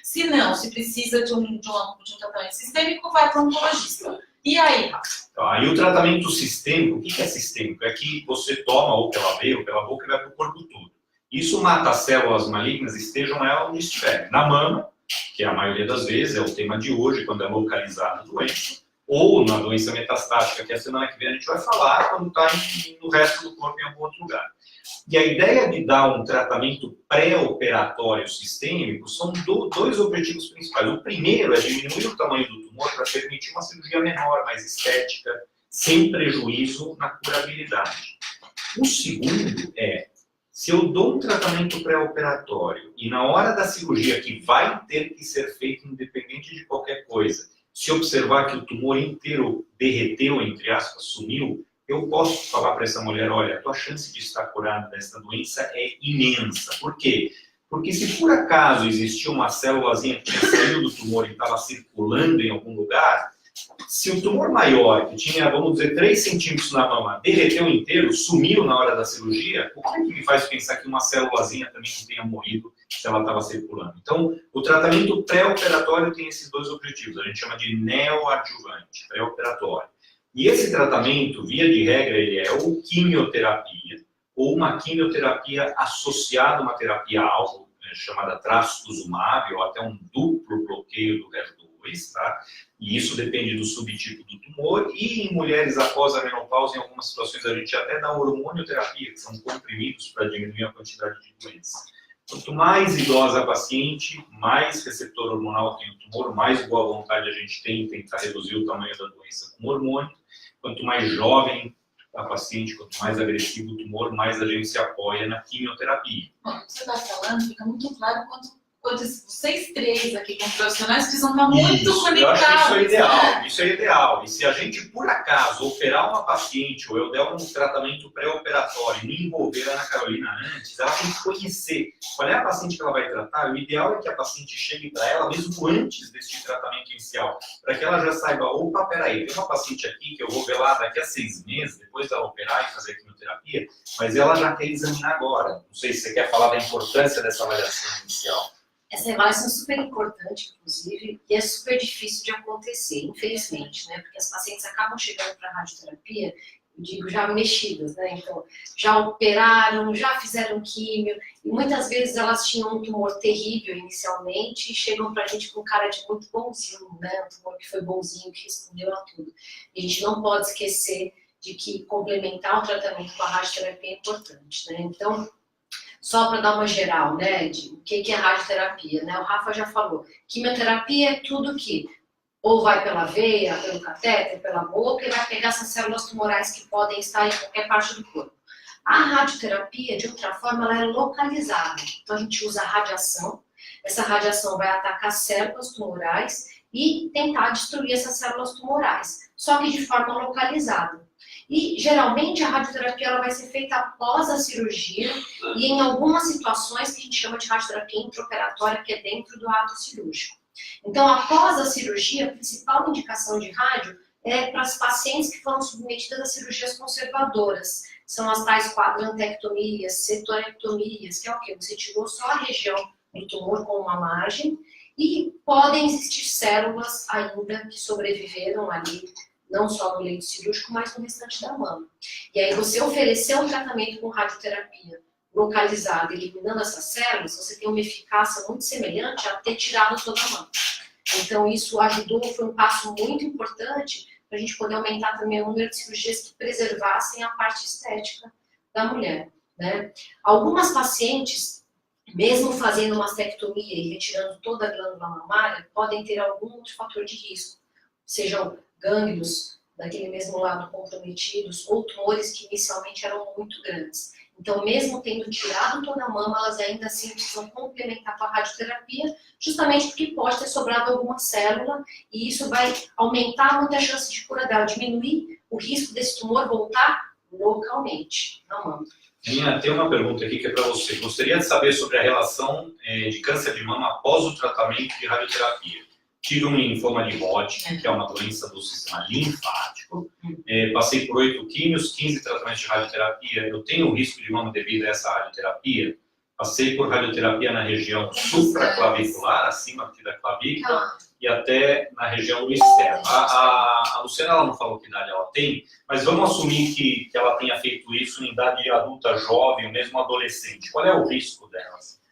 Se não, se precisa de um tratamento sistêmico, vai para o oncologista. E aí, Rafa? Então, aí o tratamento sistêmico, o que é sistêmico? É que você toma ou pela veia ou pela boca e vai para o corpo todo. Isso mata as células malignas, estejam elas onde estiverem. Na mama, que é a maioria das vezes, é o tema de hoje, quando é localizada a doença, ou na doença metastática, que a semana que vem a gente vai falar, quando está no resto do corpo em algum outro lugar. E a ideia de dar um tratamento pré-operatório sistêmico são dois objetivos principais. O primeiro é diminuir o tamanho do tumor para permitir uma cirurgia menor, mais estética, sem prejuízo na curabilidade. O segundo é, se eu dou um tratamento pré-operatório e na hora da cirurgia, que vai ter que ser feito independente de qualquer coisa, se observar que o tumor inteiro derreteu, entre aspas, sumiu, eu posso falar para essa mulher, olha, a tua chance de estar curada dessa doença é imensa. Por quê? Porque se por acaso existia uma célulazinha que tinha saído do tumor e estava circulando em algum lugar, se o tumor maior, que tinha, vamos dizer, 3 centímetros na mama, derreteu inteiro, sumiu na hora da cirurgia, o que me faz pensar que uma célulazinha também não tenha morrido se ela estava circulando? Então, o tratamento pré-operatório tem esses dois objetivos. A gente chama de neoadjuvante, pré-operatório. E esse tratamento, via de regra, ele é ou quimioterapia, ou uma quimioterapia associada a uma terapia-alvo, chamada trastuzumab, ou até um duplo bloqueio do HER2, tá? E isso depende do subtipo do tumor. E em mulheres após a menopausa, em algumas situações, a gente até dá hormonioterapia, que são comprimidos para diminuir a quantidade de doenças. Quanto mais idosa a paciente, mais receptor hormonal tem o tumor, mais boa vontade a gente tem em tentar reduzir o tamanho da doença com hormônio. Quanto mais jovem a paciente, quanto mais agressivo o tumor, mais a gente se apoia na quimioterapia. Bom, você está falando, fica muito claro quanto vocês três aqui como profissionais precisam estar muito conectados. Eu acho que isso é ideal, isso é ideal. E se a gente, por acaso, operar uma paciente, ou eu der um tratamento pré-operatório e me envolver a Ana Carolina antes, ela tem que conhecer qual é a paciente que ela vai tratar. O ideal é que a paciente chegue para ela, mesmo antes desse tratamento inicial, para que ela já saiba, opa, peraí, tem uma paciente aqui que eu vou ver lá daqui a 6 meses, depois dela operar e fazer a quimioterapia, mas ela já quer examinar agora. Não sei se você quer falar da importância dessa avaliação inicial. Essa avaliação é super importante, inclusive, e é super difícil de acontecer, infelizmente, né? Porque as pacientes acabam chegando para a radioterapia, eu digo, já mexidas, né? Então, já operaram, já fizeram químio, e muitas vezes elas tinham um tumor terrível inicialmente e chegam para a gente com cara de muito bonzinho, né? Um tumor que foi bonzinho, que respondeu a tudo. E a gente não pode esquecer de que complementar o tratamento com a radioterapia é importante, né? Então, só para dar uma geral, né, de o que é radioterapia, né? O Rafa já falou, quimioterapia é tudo que ou vai pela veia, pelo catéter, pela boca e vai pegar essas células tumorais que podem estar em qualquer parte do corpo. A radioterapia, de outra forma, ela é localizada. Então a gente usa a radiação, essa radiação vai atacar células tumorais e tentar destruir essas células tumorais, só que de forma localizada. E, geralmente, a radioterapia ela vai ser feita após a cirurgia e em algumas situações que a gente chama de radioterapia intraoperatória, que é dentro do ato cirúrgico. Então, após a cirurgia, a principal indicação de rádio é para as pacientes que foram submetidas a cirurgias conservadoras. São as tais quadrantectomias, setorectomias, que é o quê? Você tirou só a região do tumor com uma margem e podem existir células ainda que sobreviveram ali, não só no leito cirúrgico, mas no restante da mama. E aí você oferecer um tratamento com radioterapia localizada, eliminando essas células, você tem uma eficácia muito semelhante a ter tirado toda a mama. Então isso ajudou, foi um passo muito importante para a gente poder aumentar também o número de cirurgias que preservassem a parte estética da mulher, né? Algumas pacientes, mesmo fazendo mastectomia e retirando toda a glândula mamária, podem ter algum outro fator de risco, sejam gânglios daquele mesmo lado comprometidos ou tumores que inicialmente eram muito grandes. Então, mesmo tendo tirado toda a mama, elas ainda assim precisam complementar com a radioterapia, justamente porque pode ter sobrado alguma célula e isso vai aumentar muito a chance de cura dela, diminuir o risco desse tumor voltar localmente na mama. Nina, tem uma pergunta aqui que é para você. Gostaria de saber sobre a relação de câncer de mama após o tratamento de radioterapia. Tive um linfoma de Hodgkin, que é uma doença do sistema linfático. Passei por 8 químios, 15 tratamentos de radioterapia. Eu tenho risco de mama devido a essa radioterapia. Passei por radioterapia na região supraclavicular, acima aqui da clavícula, e até na região do externo. A Luciana ela não falou que idade ela tem, mas vamos assumir que ela tenha feito isso em idade adulta jovem, ou mesmo adolescente. Qual é o risco delas?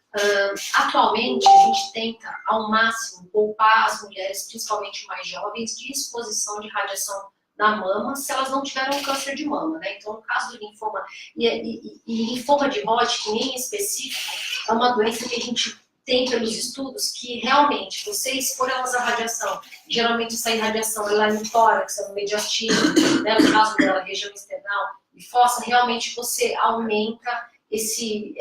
Atualmente, a gente tenta, ao máximo, poupar as mulheres, principalmente mais jovens, de exposição de radiação na mama se elas não tiveram câncer de mama, né? Então, no caso do linfoma, e linfoma de Hodgkin em específico, é uma doença que a gente tem pelos estudos que realmente, você expor elas à radiação, geralmente essa irradiação ela é no tórax, é no mediastino, né? No caso dela, região external e fossa, realmente você aumenta esse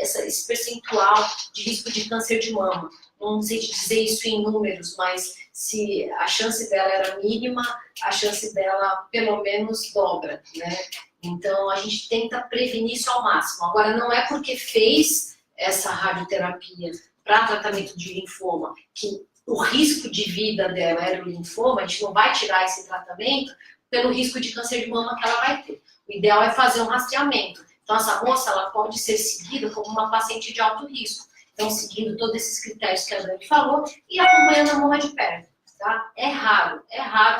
percentual de risco de câncer de mama. Não sei te dizer isso em números, mas se a chance dela era mínima, a chance dela pelo menos dobra, né? Então a gente tenta prevenir isso ao máximo. Agora, não é porque fez essa radioterapia para tratamento de linfoma que o risco de vida dela era o linfoma, a gente não vai tirar esse tratamento pelo risco de câncer de mama que ela vai ter. O ideal é fazer um rastreamento. Então essa moça ela pode ser seguida como uma paciente de alto risco. Então, seguindo todos esses critérios que a Dani falou e acompanhando a mama de perto. Tá? É raro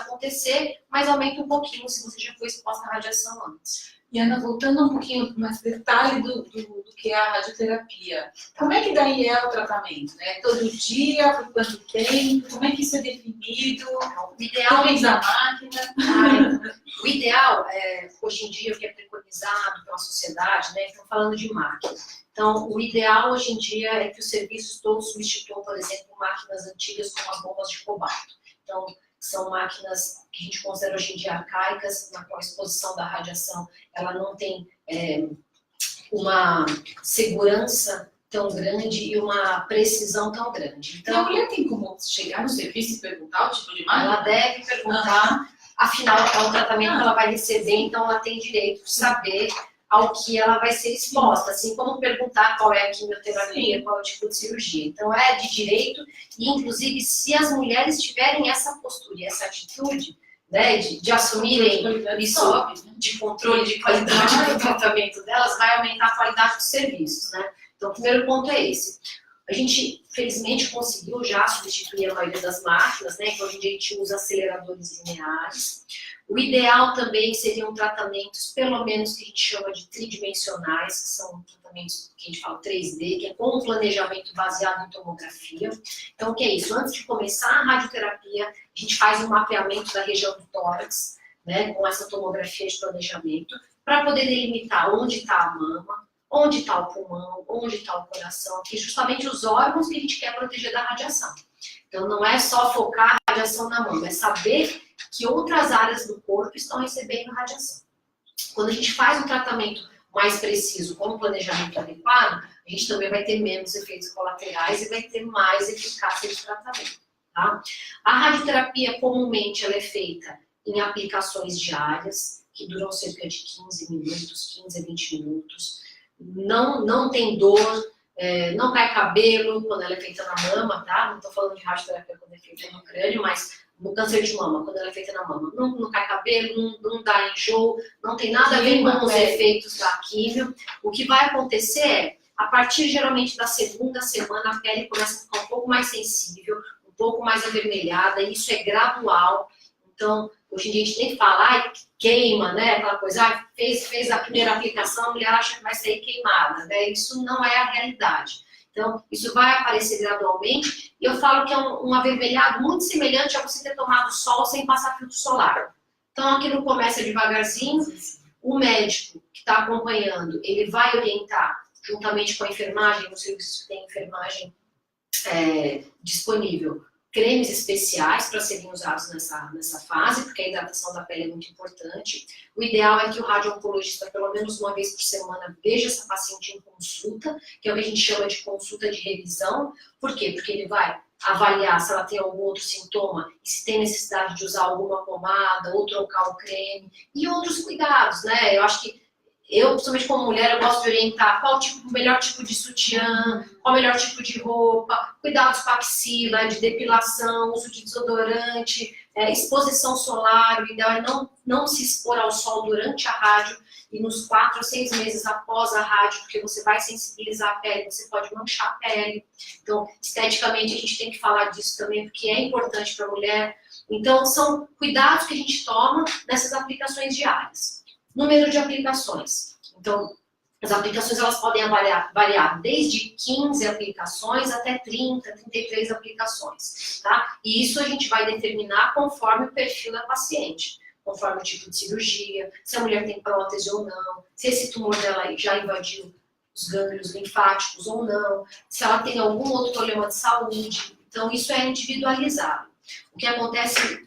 acontecer, mas aumenta um pouquinho se você já foi exposta à radiação antes. E Ana, voltando um pouquinho mais detalhe do que é a radioterapia. Como é que daí é o tratamento? Né? Todo dia, por quanto tempo? Como é que isso é definido? O ideal é a máquina. O ideal, hoje em dia, o que é preconizado pela sociedade, né? Então, falando de máquina. Então, o ideal hoje em dia é que os serviços todos substituam, por exemplo, máquinas antigas como as bombas de cobalto. Então, são máquinas que a gente considera hoje em dia arcaicas, na qual a exposição da radiação ela não tem uma segurança tão grande e uma precisão tão grande. Então, a mulher tem como chegar no serviço e perguntar o tipo de máquina? Ela deve perguntar, afinal, é um tratamento que ela vai receber, então ela tem direito de saber ao que ela vai ser exposta, assim como perguntar qual é a quimioterapia, qual é o tipo de cirurgia. Então é de direito, e inclusive se as mulheres tiverem essa postura e essa atitude, né, de assumirem isso, de controle de qualidade do tratamento delas, vai aumentar a qualidade dos serviços, né? Então o primeiro ponto é esse. A gente, felizmente, conseguiu já substituir a maioria das máquinas, né? Então, hoje em dia a gente usa aceleradores lineares. O ideal também seriam tratamentos, pelo menos, que a gente chama de tridimensionais, que são tratamentos que a gente fala 3D, que é com um planejamento baseado em tomografia. Então, o que é isso? Antes de começar a radioterapia, a gente faz um mapeamento da região do tórax, né? Com essa tomografia de planejamento, para poder delimitar onde está a mama, onde está o pulmão, onde está o coração, que é justamente os órgãos que a gente quer proteger da radiação. Então, não é só focar a radiação na mama, é saber que outras áreas do corpo estão recebendo radiação. Quando a gente faz um tratamento mais preciso, com um planejamento adequado, a gente também vai ter menos efeitos colaterais e vai ter mais eficácia de tratamento. Tá? A radioterapia, comumente, ela é feita em aplicações diárias, que duram cerca de 15 minutos, 15 a 20 minutos. Não tem dor, não cai cabelo quando ela é feita na mama, tá? Não estou falando de radioterapia quando é feita no crânio, mas no câncer de mama, quando ela é feita na mama. Não cai cabelo, não dá enjoo, não tem nada a ver com os efeitos da químio. O que vai acontecer é, a partir geralmente da segunda semana, a pele começa a ficar um pouco mais sensível, um pouco mais avermelhada, e isso é gradual. Então, hoje em dia a gente nem fala, queima, né? Aquela coisa, fez a primeira aplicação, a mulher acha que vai sair queimada, né? Isso não é a realidade. Então, isso vai aparecer gradualmente, e eu falo que é um avermelhado muito semelhante a você ter tomado sol sem passar filtro solar. Então, aquilo começa devagarzinho, o médico que está acompanhando, ele vai orientar, juntamente com a enfermagem, no serviço que tem enfermagem disponível, cremes especiais para serem usados nessa fase, porque a hidratação da pele é muito importante. O ideal é que o radio-oncologista, pelo menos uma vez por semana, veja essa paciente em consulta, que é o que a gente chama de consulta de revisão. Por quê? Porque ele vai avaliar se ela tem algum outro sintoma e se tem necessidade de usar alguma pomada ou trocar o creme e outros cuidados, né? Eu acho que principalmente como mulher, eu gosto de orientar qual o melhor tipo de sutiã, qual o melhor tipo de roupa, cuidados com a axila, de depilação, uso de desodorante, exposição solar. O ideal é não se expor ao sol durante a rádio e nos 4 a 6 meses após a rádio, porque você vai sensibilizar a pele, você pode manchar a pele. Então, esteticamente, a gente tem que falar disso também, porque é importante para a mulher. Então, são cuidados que a gente toma nessas aplicações diárias. Número de aplicações. Então, as aplicações elas podem variar desde 15 aplicações até 30, 33 aplicações. Tá? E isso a gente vai determinar conforme o perfil da paciente. conforme o tipo de cirurgia, se a mulher tem prótese ou não, se esse tumor dela já invadiu os gânglios linfáticos ou não, se ela tem algum outro problema de saúde. Então, isso é individualizado. O que acontece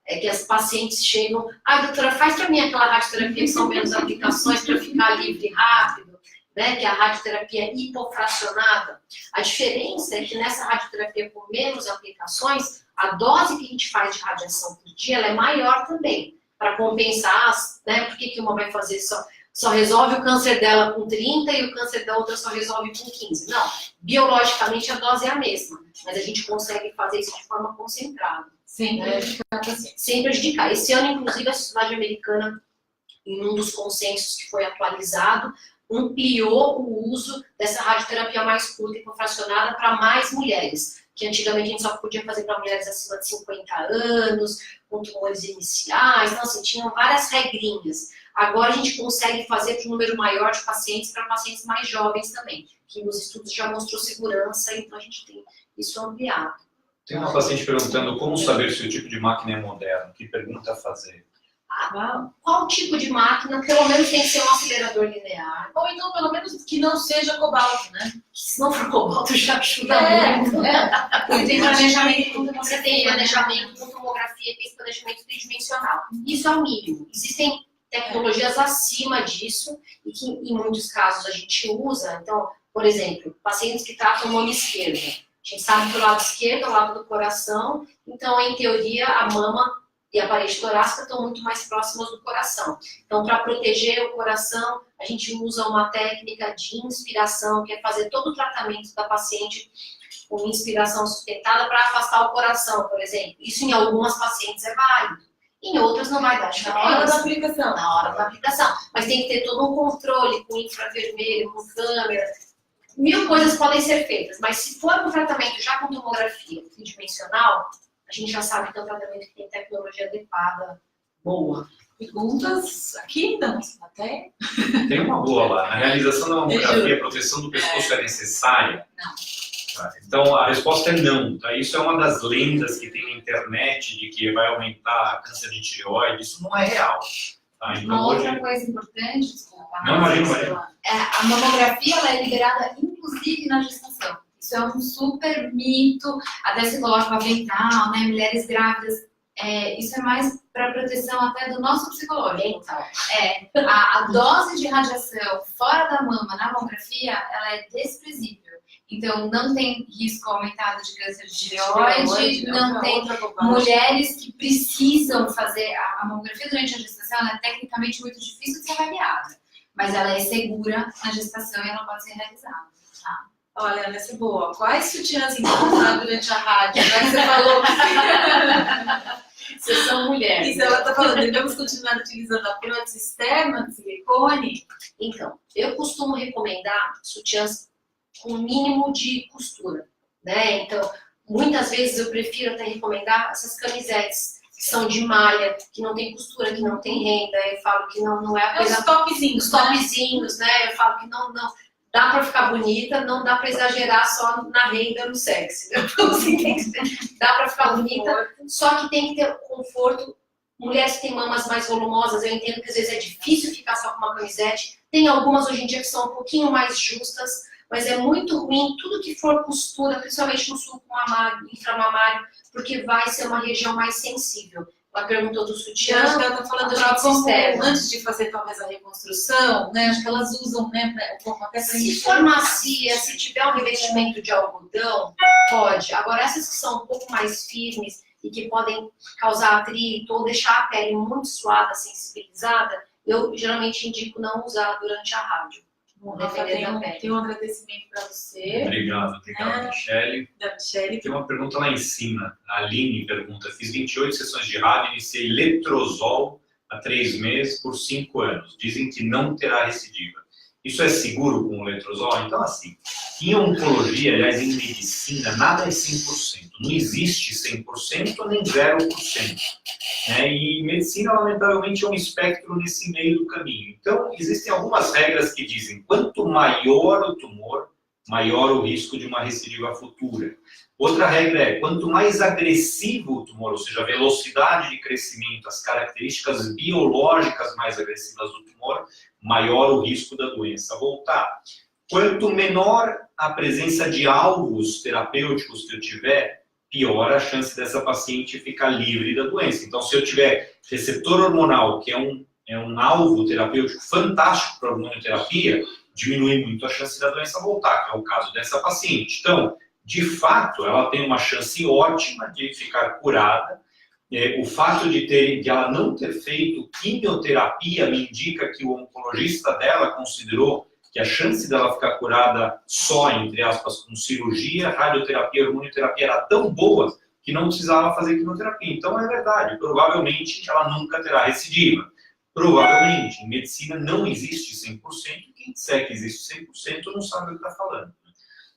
é que as pacientes chegam, doutora, faz para mim aquela radioterapia que são menos aplicações para eu ficar livre rápido, né, que é a radioterapia hipofracionada. A diferença é que nessa radioterapia com menos aplicações, a dose que a gente faz de radiação por dia ela é maior também, para compensar, né, por que uma vai fazer só resolve o câncer dela com 30 e o câncer da outra só resolve com 15. Não, biologicamente a dose é a mesma, mas a gente consegue fazer isso de forma concentrada. Sem Né? prejudicar a paciente. Sem prejudicar. Esse ano, inclusive, a Sociedade Americana, em um dos consensos que foi atualizado, ampliou o uso dessa radioterapia mais curta e fracionada para mais mulheres, que antigamente a gente só podia fazer para mulheres acima de 50 anos, com tumores iniciais, então assim, tinham várias regrinhas. Agora a gente consegue fazer para um número maior de pacientes, para pacientes mais jovens também, que nos estudos já mostrou segurança, então a gente tem isso ampliado. Tem uma paciente perguntando como saber se o tipo de máquina é moderno. Que pergunta fazer? Qual tipo de máquina? Pelo menos tem que ser um acelerador linear. Ou então, pelo menos, que não seja cobalto, né? Se não for cobalto, já ajuda muito. Porque tem planejamento. Você tem planejamento com tomografia e tem planejamento tridimensional. Isso é o mínimo. Existem tecnologias acima disso e que em muitos casos a gente usa. Então, por exemplo, pacientes que tratam mama esquerda. A gente sabe que o lado esquerdo é o lado do coração, então, em teoria, a mama e a parede torácica estão muito mais próximas do coração. Então, para proteger o coração, a gente usa uma técnica de inspiração, que é fazer todo o tratamento da paciente com inspiração sustentada para afastar o coração, por exemplo. Isso em algumas pacientes é válido. Em outras não vai dar diferença. Na hora da aplicação. Na hora da aplicação. Mas tem que ter todo um controle com infravermelho, com câmera. 1000 coisas podem ser feitas, mas se for um tratamento já com tomografia tridimensional, a gente já sabe que é um tratamento que tem tecnologia adequada, boa. Perguntas aqui, damos até. Tem uma boa lá. Na realização da mamografia, a proteção do pescoço é necessária? Não. Então, a resposta é não. Tá? Isso é uma das lendas que tem na internet de que vai aumentar câncer de tireoide. Isso não é real. Tá? Então, Uma hoje... outra coisa importante, desculpa, Não, imagina. a mamografia ela é liberada inclusive na gestação. Isso é um super mito, até se coloca o avental, né? Mulheres grávidas. Isso é mais para proteção até do nosso psicológico. A dose de radiação fora da mama na mamografia, ela é desprezível. Então, não tem risco aumentado de câncer de tireoide, não tem mulheres que precisam fazer a mamografia durante a gestação, ela é tecnicamente muito difícil de ser avaliada, mas ela é segura na gestação e ela pode ser realizada. Tá? Olha, essa é boa. Quais sutiãs encontrar durante a rádio? Agora você falou Vocês são mulheres. Isso, ela está falando, devemos continuar utilizando a prótese externa de silicone? Então, eu costumo recomendar sutiãs com mínimo de costura, né? Então, muitas vezes eu prefiro até recomendar essas camisetes que são de malha, que não tem costura, que não tem renda. Eu falo que não é a coisa... Os topzinhos, Os topzinhos, né? Eu falo que não dá pra ficar bonita, não dá pra exagerar só na renda, no sexy. Então, assim, dá pra ficar bonita, só que tem que ter conforto. Mulheres que têm mamas mais volumosas, eu entendo que às vezes é difícil ficar só com uma camisete. Tem algumas hoje em dia que são um pouquinho mais justas, mas é muito ruim tudo que for costura, principalmente no sulco mamário, inframamário, porque vai ser uma região mais sensível. Ela perguntou do sutiã. Acho que ela está falando prótese de como, externa. antes de fazer talvez a reconstrução, né? Acho que elas usam, né? Até pra Se for macia, se tiver um revestimento de algodão, pode. Agora, essas que são um pouco mais firmes e que podem causar atrito ou deixar a pele muito suada, sensibilizada, eu geralmente indico não usar durante a rádio. Rafa, tem um agradecimento para você. Obrigado, Michele. Da Michele. Tem uma pergunta lá em cima. A Aline pergunta: fiz 28 sessões de rádio, iniciei letrozol há 3 meses por 5 anos. Dizem que não terá recidiva. Isso é seguro com o letrozol? Então, assim, em oncologia, aliás, em medicina, nada é 100%. Não existe 100% nem 0%. Né? E medicina, lamentavelmente, é um espectro nesse meio do caminho. Então, existem algumas regras que dizem quanto maior o tumor, maior o risco de uma recidiva futura. Outra regra é, quanto mais agressivo o tumor, ou seja, a velocidade de crescimento, as características biológicas mais agressivas do tumor, maior o risco da doença voltar. Quanto menor a presença de alvos terapêuticos que eu tiver, pior a chance dessa paciente ficar livre da doença. Então, se eu tiver receptor hormonal, que é um alvo terapêutico fantástico para a hormonioterapia, diminui muito a chance da doença voltar, que é o caso dessa paciente. Então, de fato, ela tem uma chance ótima de ficar curada. O fato de ela não ter feito quimioterapia me indica que o oncologista dela considerou que a chance dela ficar curada só, entre aspas, com cirurgia, radioterapia, hormonioterapia era tão boa que não precisava fazer quimioterapia. Então é verdade, provavelmente ela nunca terá recidiva. Provavelmente, em medicina não existe 100%, quem disser que existe 100% não sabe o que está falando.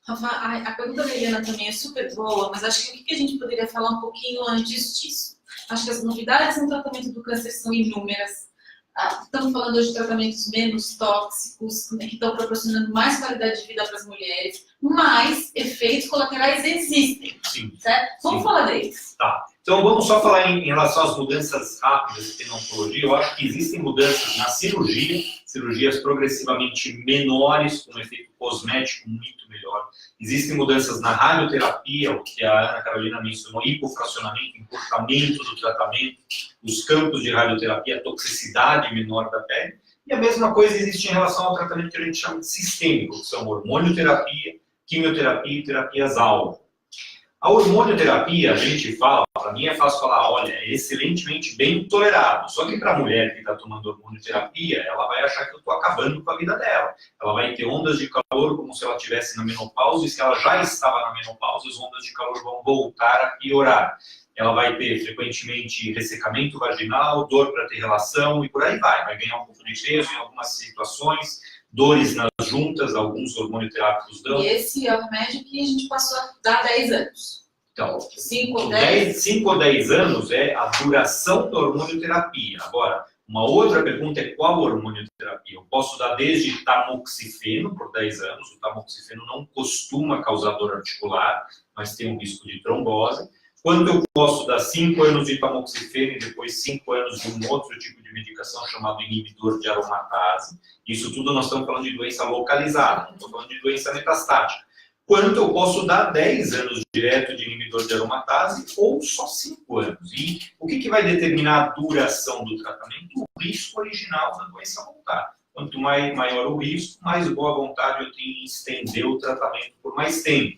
Rafa, a pergunta da Helena também é super boa, mas acho que o que a gente poderia falar um pouquinho antes disso? Acho que as novidades no tratamento do câncer são inúmeras. Estamos falando hoje de tratamentos menos tóxicos, que estão proporcionando mais qualidade de vida para as mulheres, mas efeitos colaterais existem. Sim. Certo? Vamos falar deles. Tá. Então vamos só falar em relação às mudanças rápidas que tem na oncologia. Eu acho que existem mudanças na cirurgia, cirurgias progressivamente menores, com um efeito cosmético muito melhor. Existem mudanças na radioterapia, o que a Ana Carolina mencionou, hipofracionamento, encurtamento do tratamento, os campos de radioterapia, a toxicidade menor da pele. E a mesma coisa existe em relação ao tratamento que a gente chama de sistêmico, que são hormonioterapia, quimioterapia e terapias-alvo. A hormonioterapia, a gente fala, para mim é fácil falar, olha, é excelentemente bem tolerado. Só que para a mulher que está tomando hormonioterapia, ela vai achar que eu estou acabando com a vida dela. Ela vai ter ondas de calor como se ela estivesse na menopausa, e se ela já estava na menopausa, as ondas de calor vão voltar a piorar. Ela vai ter, frequentemente, ressecamento vaginal, dor para ter relação e por aí vai. Vai ganhar um pouco de peso em algumas situações, dores nas juntas, alguns hormonioterápicos dão. E esse é o remédio que a gente passou a dar 10 anos. Então, 5 ou 10? 5 ou 10 anos é a duração da hormonioterapia. Agora, uma outra pergunta é qual hormonioterapia? Eu posso dar desde tamoxifeno por 10 anos. O tamoxifeno não costuma causar dor articular, mas tem um risco de trombose. Quando eu posso dar 5 anos de tamoxifeno e depois 5 anos de um outro tipo de medicação chamado inibidor de aromatase. Isso tudo nós estamos falando de doença localizada, não estou falando de doença metastática. Quanto eu posso dar 10 anos direto de inibidor de aromatase ou só 5 anos. E o que vai determinar a duração do tratamento? O risco original da doença voltar. Quanto maior o risco, mais boa vontade eu tenho em estender o tratamento por mais tempo.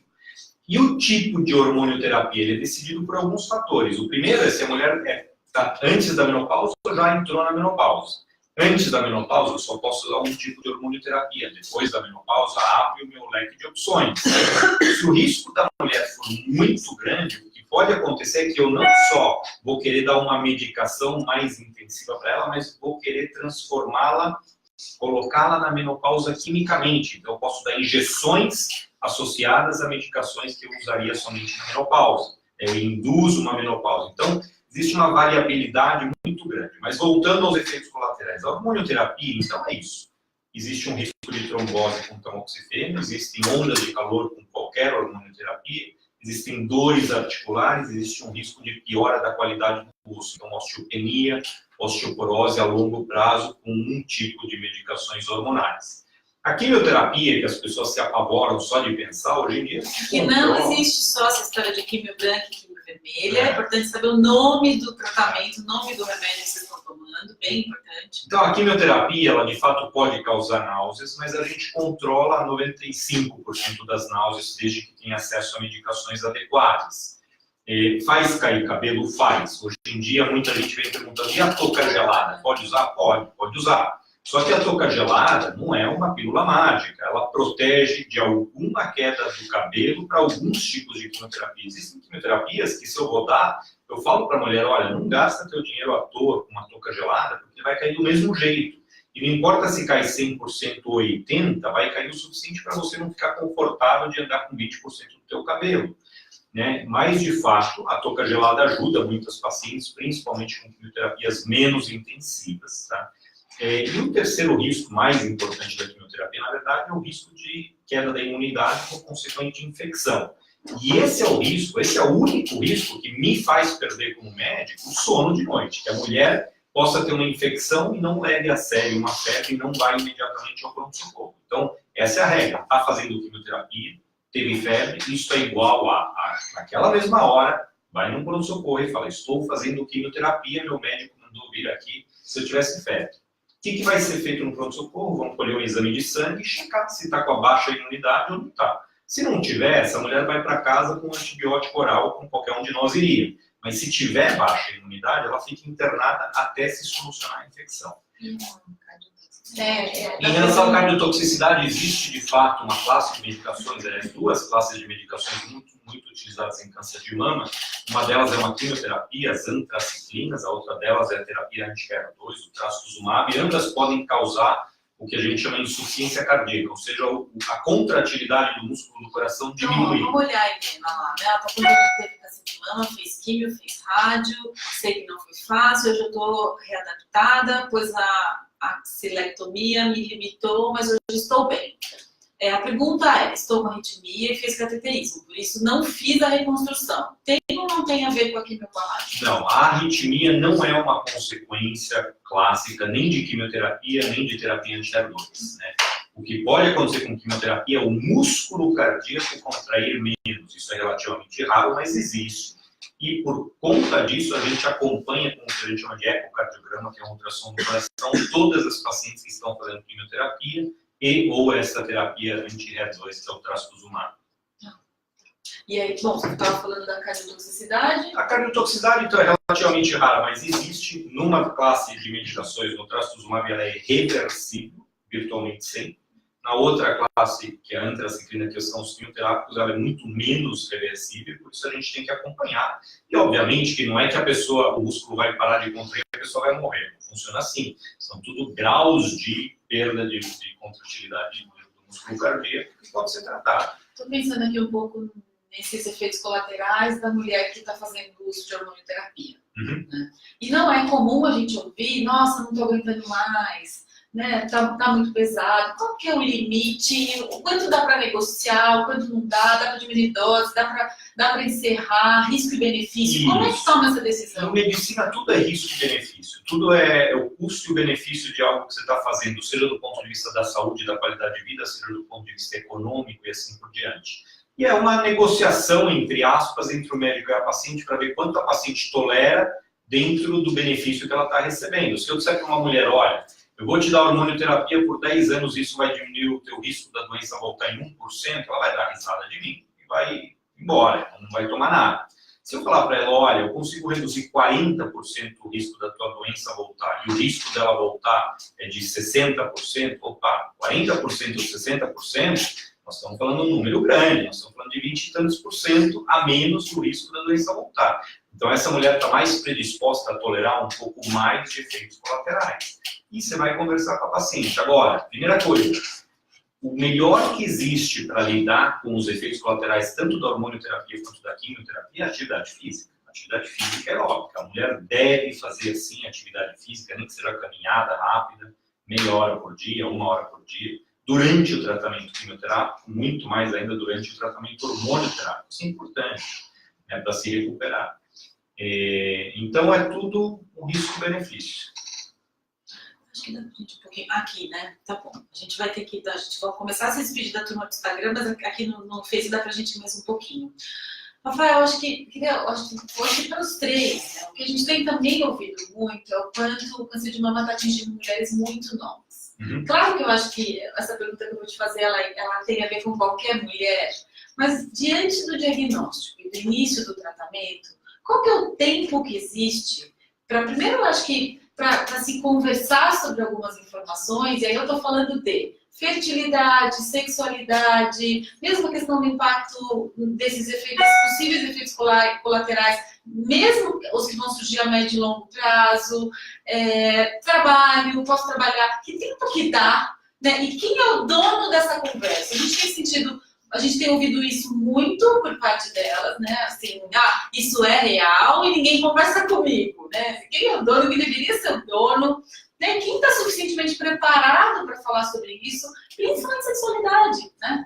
E o tipo de hormonioterapia ele é decidido por alguns fatores. O primeiro é se a mulher está antes da menopausa ou já entrou na menopausa. Antes da menopausa, eu só posso usar um tipo de hormonioterapia. Depois da menopausa, abre o meu leque de opções. Se o risco da mulher for muito grande, o que pode acontecer é que eu não só vou querer dar uma medicação mais intensiva para ela, mas vou querer transformá-la, colocá-la na menopausa quimicamente. Então, eu posso dar injeções associadas a medicações que eu usaria somente na menopausa. Eu induzo uma menopausa. Então, existe uma variabilidade muito grande. Mas voltando aos efeitos colaterais, a hormonioterapia, então, é isso. Existe um risco de trombose com tamoxifeno, existem ondas de calor com qualquer hormonioterapia, existem dores articulares, existe um risco de piora da qualidade do osso. Então, osteopenia, osteoporose a longo prazo com um tipo de medicações hormonais. A quimioterapia, que as pessoas se apavoram só de pensar, hoje em dia... Que não existe só essa história de quimio branca e quimio vermelha. É importante saber o nome do tratamento, o nome do remédio que vocês estão tomando, bem importante. Então, a quimioterapia, ela de fato pode causar náuseas, mas a gente controla 95% das náuseas desde que tenha acesso a medicações adequadas. Faz cair cabelo? Faz. Hoje em dia, muita gente vem perguntando, e a touca gelada? Pode usar? Pode usar. Só que a touca gelada não é uma pílula mágica, ela protege de alguma queda do cabelo para alguns tipos de quimioterapia. Existem quimioterapias que, se eu vou dar, eu falo para a mulher, olha, não gasta teu dinheiro à toa com uma touca gelada, porque vai cair do mesmo jeito. E não importa se cai 100% ou 80%, vai cair o suficiente para você não ficar confortável de andar com 20% do teu cabelo. Né? Mas, de fato, a touca gelada ajuda muitas pacientes, principalmente com quimioterapias menos intensivas. Tá? E o terceiro risco mais importante da quimioterapia quimioterapia, na verdade, é o risco de queda da imunidade com consequente infecção. E esse é o risco, esse é o único risco que me faz perder como médico o sono de noite, que a mulher possa ter uma infecção e não leve a sério uma febre e não vai imediatamente ao pronto-socorro. Então, essa é a regra. Está fazendo quimioterapia, teve febre, isso é igual naquela mesma hora, vai no pronto-socorro e fala, estou fazendo quimioterapia, meu médico mandou vir aqui se eu tivesse febre. O que vai ser feito no pronto-socorro? Vamos colher um exame de sangue e checar se está com a baixa imunidade ou não está. Se não tiver, essa mulher vai para casa com um antibiótico oral, como qualquer um de nós iria. Mas se tiver baixa imunidade, ela fica internada até se solucionar a infecção. Em relação à cardiotoxicidade, existe de fato uma classe de medicações, aliás, duas classes de medicações muito utilizadas em câncer de mama. Uma delas é uma quimioterapia, as antraciclinas, a outra delas é a terapia anti-HER2, o trastuzumab, e ambas podem causar o que a gente chama de insuficiência cardíaca, ou seja, a contratividade do músculo do coração diminui. Então, vamos olhar a Helena lá, né? Ela está falando que teve câncer de mama, fez quimio, fez rádio, sei que não foi fácil, hoje eu estou readaptada, pois a axilectomia me limitou, mas hoje estou bem. A pergunta é, estou com arritmia e fiz cateterismo, por isso não fiz a reconstrução. Tem ou não tem a ver com a quimioterapia? Não, a arritmia não é uma consequência clássica nem de quimioterapia, nem de terapia anti-HER2, né? O que pode acontecer com quimioterapia é o músculo cardíaco contrair menos. Isso é relativamente raro, mas existe. E por conta disso, a gente acompanha com o que a gente chama de ecocardiograma, que é um ultrassom do coração, todas as pacientes que estão fazendo quimioterapia e ou essa terapia anti-HER2, que é o trastuzumab. E aí, bom, você estava falando da cardiotoxicidade. A cardiotoxicidade então, é relativamente rara, mas existe numa classe de medicações, no trastuzumab, ela é reversível, virtualmente sempre. Na outra classe, que é a antraciclina, que são os quimioterápicos, ela é muito menos reversível, por isso a gente tem que acompanhar. E, obviamente, que não é que o músculo vai parar de contrair e a pessoa vai morrer. Não funciona assim. São tudo graus de perda de contratividade do músculo cardíaco que pode ser tratado. Estou pensando aqui um pouco nesses efeitos colaterais da mulher que está fazendo uso de hormonioterapia. Uhum. Né? E não é comum a gente ouvir, nossa, não estou aguentando mais, né? Tá muito pesado. Qual que é o limite? O quanto dá para negociar, o quanto não dá para diminuir dose, dá para encerrar, risco e benefício? Isso. Como é que toma essa decisão? Em medicina, tudo é risco e benefício. Tudo é o custo e o benefício de algo que você está fazendo, seja do ponto de vista da saúde e da qualidade de vida, seja do ponto de vista econômico e assim por diante. E é uma negociação, entre aspas, entre o médico e a paciente para ver quanto a paciente tolera dentro do benefício que ela está recebendo. Se eu disser para uma mulher, olha, eu vou te dar hormonioterapia por 10 anos, isso vai diminuir o teu risco da doença voltar em 1%, ela vai dar risada de mim e vai embora, não vai tomar nada. Se eu falar para ela, olha, eu consigo reduzir 40% o risco da tua doença voltar e o risco dela voltar é de 60%, opa, 40% ou 60%, nós estamos falando de um número grande, nós estamos falando de 20 e tantos % a menos do risco da doença voltar. Então essa mulher está mais predisposta a tolerar um pouco mais de efeitos colaterais. E você vai conversar com a paciente. Agora, primeira coisa, o melhor que existe para lidar com os efeitos colaterais, tanto da hormonioterapia quanto da quimioterapia, é a atividade física. A atividade física é óbvia. A mulher deve fazer, sim, atividade física, nem que seja caminhada rápida, meia hora por dia, 1 hora por dia, durante o tratamento quimioterápico, muito mais ainda durante o tratamento hormonioterápico. Isso é importante, né, para se recuperar. Então, é tudo um risco-benefício. Acho que dá pra gente um pouquinho. Aqui, né? Tá bom. A gente vai ter que. A gente vai começar a se despedir da turma do Instagram, mas aqui no Face dá pra gente mais um pouquinho. Rafael, eu acho que fosse para os três. Né? O que a gente tem também ouvido muito é o quanto o câncer de mama está atingindo mulheres muito novas. Uhum. Claro que eu acho que essa pergunta que eu vou te fazer, ela tem a ver com qualquer mulher, mas diante do diagnóstico e do início do tratamento, qual que é o tempo que existe para, primeiro, eu acho que para se conversar sobre algumas informações, e aí eu estou falando de fertilidade, sexualidade, mesmo a questão do impacto desses efeitos, possíveis efeitos colaterais, mesmo os que vão surgir a médio e longo prazo, trabalho, posso trabalhar, que tempo que dá, né? E quem é o dono dessa conversa? A gente tem ouvido isso muito por parte delas, né? Assim, isso é real e ninguém conversa comigo, né? Quem é o dono, que deveria ser o dono nem quem está suficientemente preparado para falar sobre isso, principalmente sexualidade, né?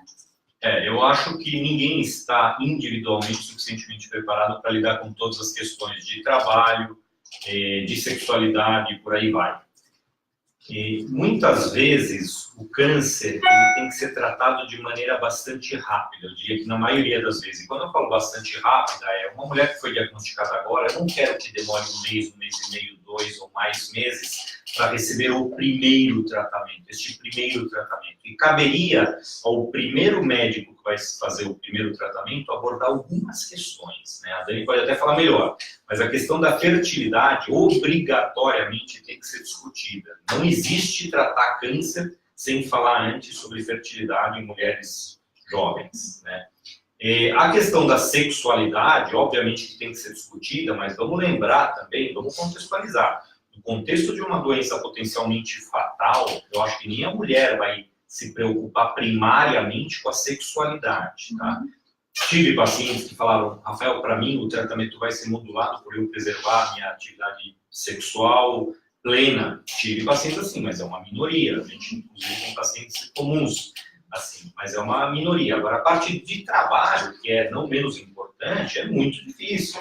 Eu acho que ninguém está individualmente suficientemente preparado para lidar com todas as questões de trabalho, de sexualidade e por aí vai. E muitas vezes o câncer ele tem que ser tratado de maneira bastante rápida. Eu diria que na maioria das vezes. E quando eu falo bastante rápida, uma mulher que foi diagnosticada agora, eu não quero que demore um mês e meio, 2 ou mais meses para receber o primeiro tratamento, este primeiro tratamento. E caberia ao primeiro médico que vai fazer o primeiro tratamento abordar algumas questões, né? A Dani pode até falar melhor, mas a questão da fertilidade obrigatoriamente tem que ser discutida. Não existe tratar câncer sem falar antes sobre fertilidade em mulheres jovens, né? A questão da sexualidade, obviamente que tem que ser discutida, mas vamos lembrar também, vamos contextualizar. No contexto de uma doença potencialmente fatal, eu acho que nem a mulher vai se preocupar primariamente com a sexualidade, tá? Tive pacientes que falaram, Rafael, para mim o tratamento vai ser modulado por eu preservar a minha atividade sexual plena. Tive pacientes assim, mas é uma minoria. A gente, inclusive, tem pacientes comuns assim, mas é uma minoria. Agora, a parte de trabalho, que é não menos importante, é muito difícil.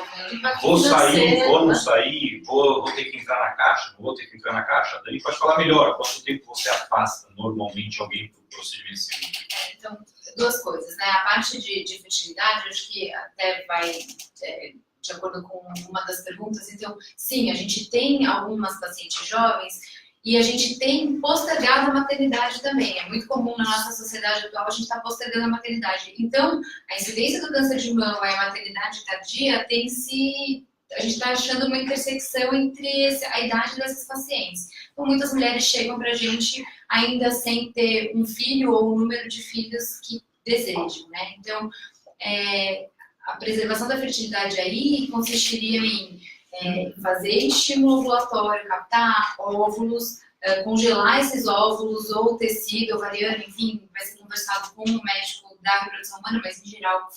Vou sair, vou não sair, vou ter que entrar na caixa, não vou ter que entrar na caixa. Daí pode falar melhor, quanto tempo você afasta normalmente alguém para o procedimento cirúrgico? Então, duas coisas, né? A parte de fertilidade, acho que até vai de acordo com uma das perguntas. Então, sim, a gente tem algumas pacientes jovens e a gente tem postergado a maternidade também. É muito comum na nossa sociedade atual a gente estar postergando a maternidade. Então, a incidência do câncer de mama e a maternidade tardia a gente está achando uma intersecção entre a idade dessas pacientes. Então, muitas mulheres chegam para a gente ainda sem ter um filho ou um número de filhos que desejam, né? Então, a preservação da fertilidade aí consistiria em fazer estímulo ovulatório, captar óvulos, congelar esses óvulos ou tecido ovariano, enfim, vai ser conversado com o médico da reprodução humana, mas em geral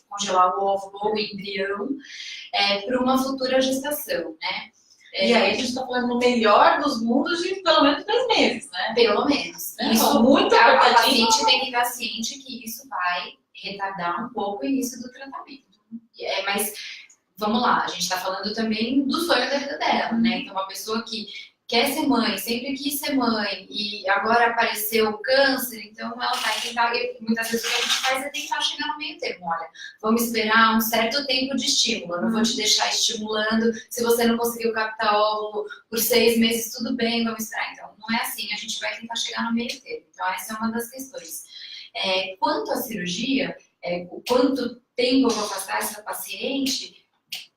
congelar o óvulo ou o embrião para uma futura gestação, né? E aí a gente está falando no melhor dos mundos de pelo menos 3 meses, né? Pelo menos. Isso muito a apertadinho. paciente tem que estar ciente que isso vai retardar um pouco o início do tratamento. Mas vamos lá, a gente está falando também do sonho da vida dela, né? Então, uma pessoa que quer ser mãe, sempre quis ser mãe, e agora apareceu o câncer, então ela vai tentar, muitas vezes o que a gente faz é tentar chegar no meio termo. Olha, vamos esperar um certo tempo de estímulo, eu não vou te deixar estimulando, se você não conseguiu captar óvulo por 6 meses, tudo bem, vamos esperar. Então, não é assim, a gente vai tentar chegar no meio termo. Então, essa é uma das questões. Quanto à cirurgia, quanto tempo eu vou afastar essa paciente,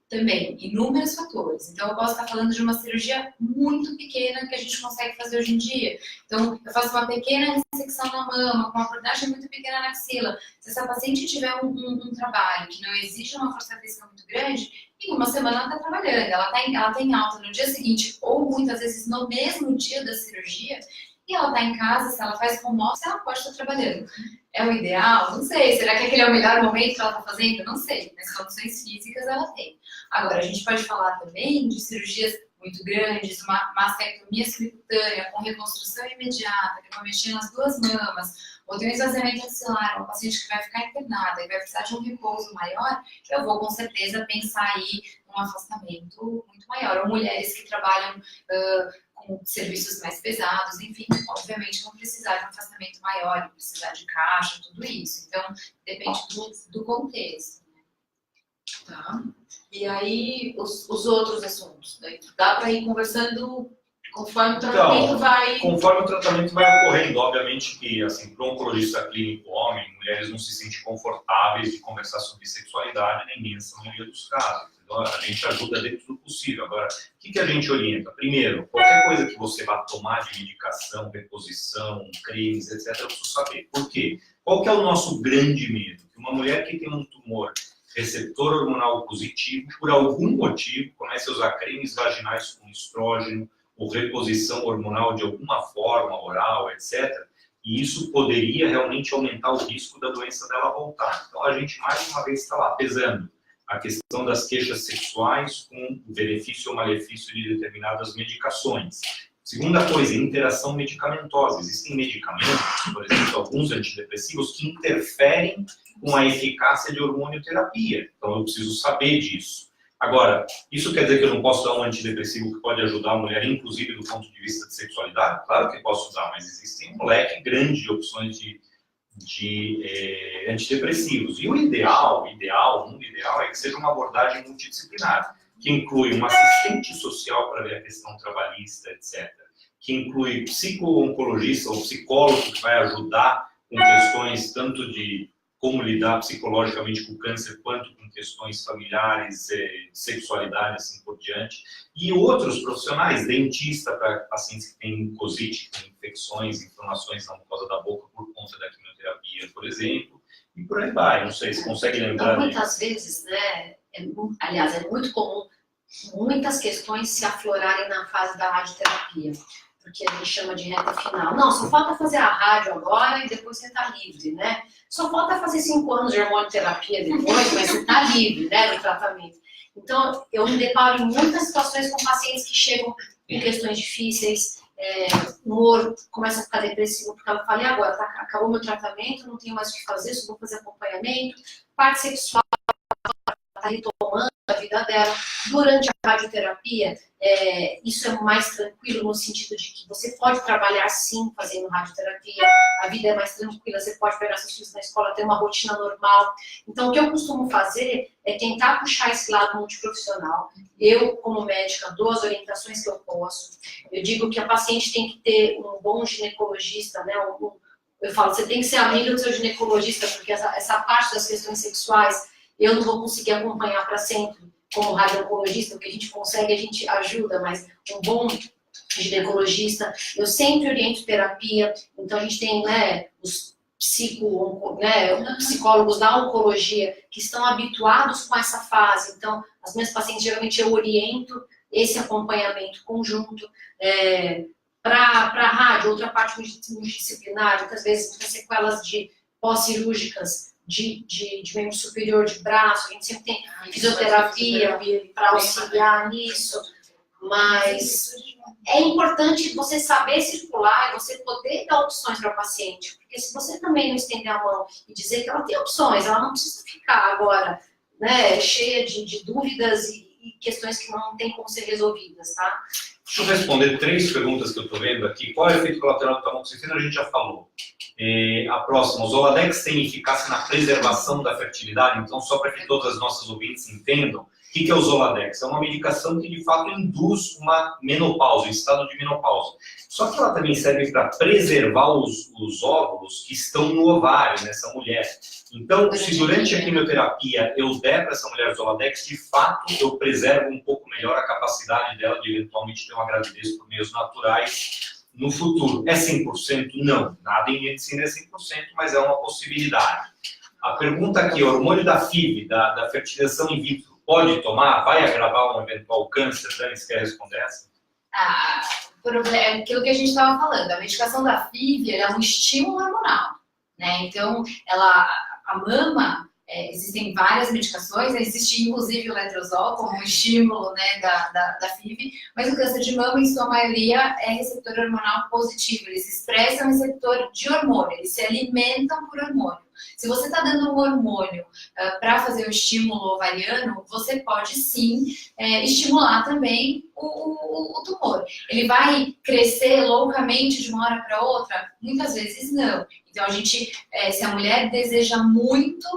também, inúmeros fatores. Então, eu posso estar falando de uma cirurgia muito pequena que a gente consegue fazer hoje em dia. Então, eu faço uma pequena ressecção na mama, com uma abordagem muito pequena na axila. Se essa paciente tiver um trabalho que não exige uma força física muito grande, em uma semana ela está trabalhando, ela tem alta no dia seguinte, ou muitas vezes no mesmo dia da cirurgia, e ela está em casa, se ela faz home office, ela pode estar trabalhando. É o ideal? Não sei. Será que aquele é o melhor momento que ela está fazendo? Não sei. Mas condições físicas ela tem. Agora, a gente pode falar também de cirurgias muito grandes, uma mastectomia subcutânea com reconstrução imediata, que vai mexer nas 2 mamas, ou tem um esvaziamento axilar, uma paciente que vai ficar internada e vai precisar de um repouso maior, eu vou com certeza pensar aí num afastamento muito maior. Ou mulheres que trabalham com serviços mais pesados, enfim, obviamente vão precisar de um afastamento maior, vão precisar de caixa, tudo isso. Então, depende do contexto. Né? Tá. E aí, os outros assuntos? Daí dá para ir conversando conforme o tratamento vai... Conforme o tratamento vai ocorrendo, obviamente que, assim, para um oncologista clínico homem, mulheres não se sentem confortáveis de conversar sobre sexualidade, nem imensa maioria dos casos. Então, a gente ajuda dentro do possível. Agora, o que a gente orienta? Primeiro, qualquer coisa que você vá tomar de medicação, reposição, cremes, etc., eu preciso saber. Por quê? Qual que é o nosso grande medo? Que uma mulher que tem um tumor receptor hormonal positivo, por algum motivo, comece a usar cremes vaginais com estrógeno, ou reposição hormonal de alguma forma, oral, etc., e isso poderia realmente aumentar o risco da doença dela voltar. Então, a gente, mais uma vez, está lá, pesando a questão das queixas sexuais com o benefício ou malefício de determinadas medicações. Segunda coisa, interação medicamentosa. Existem medicamentos, por exemplo, alguns antidepressivos, que interferem com a eficácia de hormonioterapia. Então, eu preciso saber disso. Agora, isso quer dizer que eu não posso dar um antidepressivo que pode ajudar a mulher, inclusive do ponto de vista de sexualidade? Claro que posso usar, mas existe um leque grande de opções de antidepressivos. E o mundo ideal é que seja uma abordagem multidisciplinar, que inclui um assistente social para ver a questão trabalhista, etc., que inclui psico-oncologista ou psicólogo que vai ajudar com questões tanto de como lidar psicologicamente com o câncer, quanto com questões familiares, sexualidade, assim por diante. E outros profissionais, dentista para pacientes que têm mucosite, que têm infecções, inflamações na mucosa da boca por conta da quimioterapia, por exemplo, e por aí vai. Não sei se consegue lembrar. Então, muitas vezes, né, aliás, é muito comum muitas questões se aflorarem na fase da radioterapia, porque a gente chama de reta final. Não, só falta fazer a rádio agora e depois você está livre, né? Só falta fazer 5 anos de hormonioterapia depois, mas você está livre, né, no tratamento. Então, eu me deparo em muitas situações com pacientes que chegam com questões difíceis, humor começa a ficar depressivo, porque eu falei agora, acabou meu tratamento, não tenho mais o que fazer, só vou fazer acompanhamento, parte sexual está retomando a vida dela. Durante a radioterapia, isso é mais tranquilo no sentido de que você pode trabalhar sim fazendo radioterapia, a vida é mais tranquila, você pode pegar seus filhos na escola, ter uma rotina normal. Então, o que eu costumo fazer é tentar puxar esse lado multiprofissional. Eu, como médica, dou as orientações que eu posso. Eu digo que a paciente tem que ter um bom ginecologista, né? Eu falo, você tem que ser amigo do seu ginecologista, porque essa parte das questões sexuais eu não vou conseguir acompanhar para sempre como radio-oncologista, o que a gente consegue, a gente ajuda, mas um bom ginecologista, eu sempre oriento terapia, então a gente tem, né, os psicólogos da oncologia que estão habituados com essa fase, então as minhas pacientes, geralmente eu oriento esse acompanhamento conjunto, para a rádio, outra parte multidisciplinar, muitas vezes muitas sequelas de pós-cirúrgicas, de membro superior de braço, a gente sempre tem fisioterapia para auxiliar nisso, mas é importante você saber circular e você poder dar opções para a paciente, porque se você também não estender a mão e dizer que ela tem opções, ela não precisa ficar agora, né, cheia de dúvidas e questões que não tem como ser resolvidas, tá? Deixa eu responder 3 perguntas que eu estou vendo aqui. Qual é o efeito colateral do tamoxifeno? A gente já falou. A próxima, o Zoladex tem eficácia na preservação da fertilidade? Então, só para que todas as nossas ouvintes entendam, o que é o Zoladex? É uma medicação que, de fato, induz uma menopausa, um estado de menopausa. Só que ela também serve para preservar os óvulos que estão no ovário nessa mulher. Então, se durante a quimioterapia eu der para essa mulher Zoladex, de fato, eu preservo um pouco melhor a capacidade dela de eventualmente ter uma gravidez por meios naturais no futuro. É 100%? Não. Nada em medicina é 100%, mas é uma possibilidade. A pergunta aqui, o hormônio da FIV, da fertilização in vitro, pode tomar? Vai agravar um eventual câncer? Dani, você quer responder essa? É aquilo que a gente estava falando. A medicação da FIV é um estímulo hormonal, né? Então, a mama, existem várias medicações, existe inclusive o letrozol como um estímulo, né, da FIV, mas o câncer de mama, em sua maioria, é receptor hormonal positivo. Eles expressam receptor de hormônio, eles se alimentam por hormônio. Se você está dando um hormônio para fazer o estímulo ovariano, você pode sim estimular também o tumor. Ele vai crescer loucamente de uma hora para outra? Muitas vezes não. Então, se a mulher deseja muito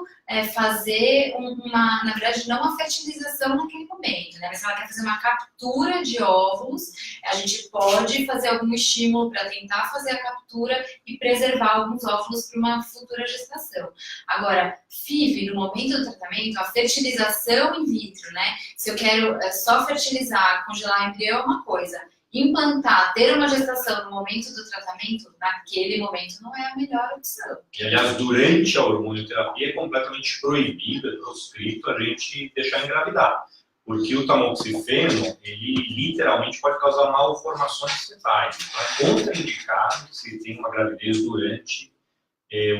fazer na verdade, não a fertilização naquele momento, né? Mas se ela quer fazer uma captura de óvulos, a gente pode fazer algum estímulo para tentar fazer a captura e preservar alguns óvulos para uma futura gestação. Agora, FIV, no momento do tratamento, a fertilização in vitro, né? Se eu quero só fertilizar, congelar embrião é uma coisa. Implantar, ter uma gestação no momento do tratamento, naquele momento, não é a melhor opção. E, aliás, durante a hormonioterapia é completamente proibido, é proscrito a gente deixar engravidar. Porque o tamoxifeno, ele literalmente pode causar malformações fetais. Então, é contraindicado se tem uma gravidez durante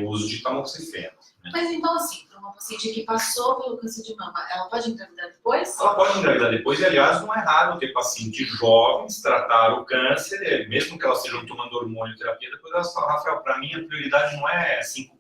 o uso de tamoxifeno. Né? Mas então, assim, para uma paciente que passou pelo câncer de mama, ela pode engravidar depois? Ela pode engravidar depois, e aliás, não é raro ter pacientes jovens tratar o câncer, mesmo que elas estejam tomando hormonioterapia, depois elas falam, Rafael, para mim a prioridade não é 5%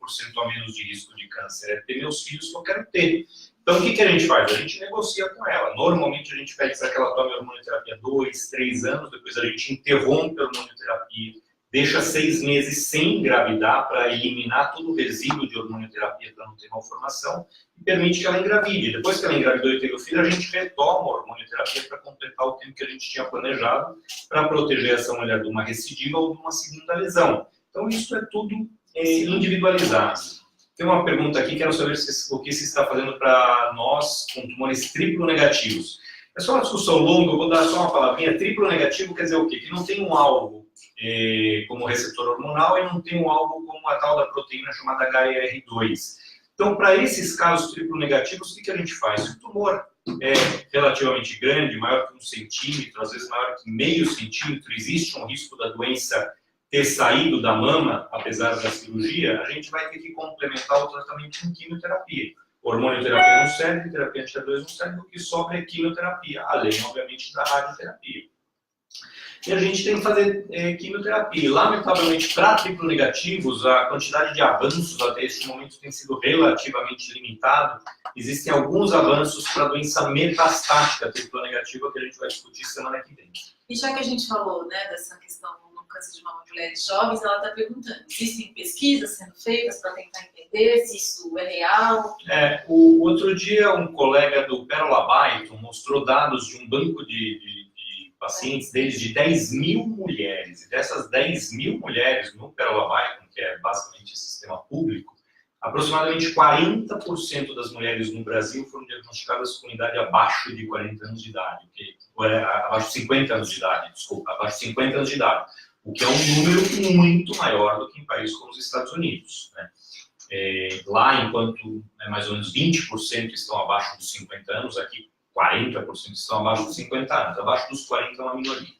a menos de risco de câncer, é ter meus filhos que eu quero ter. Então, o que a gente faz? A gente negocia com ela. Normalmente, a gente pede para que ela tome hormonioterapia 2, 3 anos, depois a gente interrompe a hormonioterapia, deixa 6 meses sem engravidar para eliminar todo o resíduo de hormonioterapia para não ter malformação e permite que ela engravide. Depois que ela engravidou e teve o filho, a gente retoma a hormonioterapia para completar o tempo que a gente tinha planejado para proteger essa mulher de uma recidiva ou de uma segunda lesão. Então, isso é tudo individualizado. Tem uma pergunta aqui, quero saber o que se está fazendo para nós com tumores triplo negativos. É só uma discussão longa, eu vou dar só uma palavrinha. Triplo negativo quer dizer o quê? Que não tem um alvo como receptor hormonal e não tem um alvo como a tal da proteína chamada HER2. Então, para esses casos triplo negativos, o que a gente faz? Se o tumor é relativamente grande, maior que 1 centímetro, às vezes maior que meio centímetro, existe um risco da doença ter saído da mama, apesar da cirurgia, a gente vai ter que complementar o tratamento com quimioterapia. Hormonioterapia não serve, terapia anti-HER2 não serve, o que sobra é quimioterapia, além, obviamente, da radioterapia. E a gente tem que fazer quimioterapia. Lamentavelmente, para triplo negativos, a quantidade de avanços até este momento tem sido relativamente limitada. Existem alguns avanços para a doença metastática triplo negativa que a gente vai discutir semana que vem. E já que a gente falou, né, dessa questão do câncer de mama em mulheres jovens, ela está perguntando, existem pesquisas sendo feitas para tentar entender se isso é real? O outro dia, um colega do Pérola Byton mostrou dados de um banco de pacientes deles de 10 mil mulheres. E dessas 10 mil mulheres no Pérola Byton, que é basicamente sistema público, aproximadamente 40% das mulheres no Brasil foram diagnosticadas com idade abaixo de 40 anos de idade, abaixo de 50 anos de idade, abaixo de 50 anos de idade, o que é um número muito maior do que em países como os Estados Unidos, né? Lá, enquanto mais ou menos 20% estão abaixo dos 50 anos, aqui 40% estão abaixo dos 50 anos, abaixo dos 40 é uma minoria.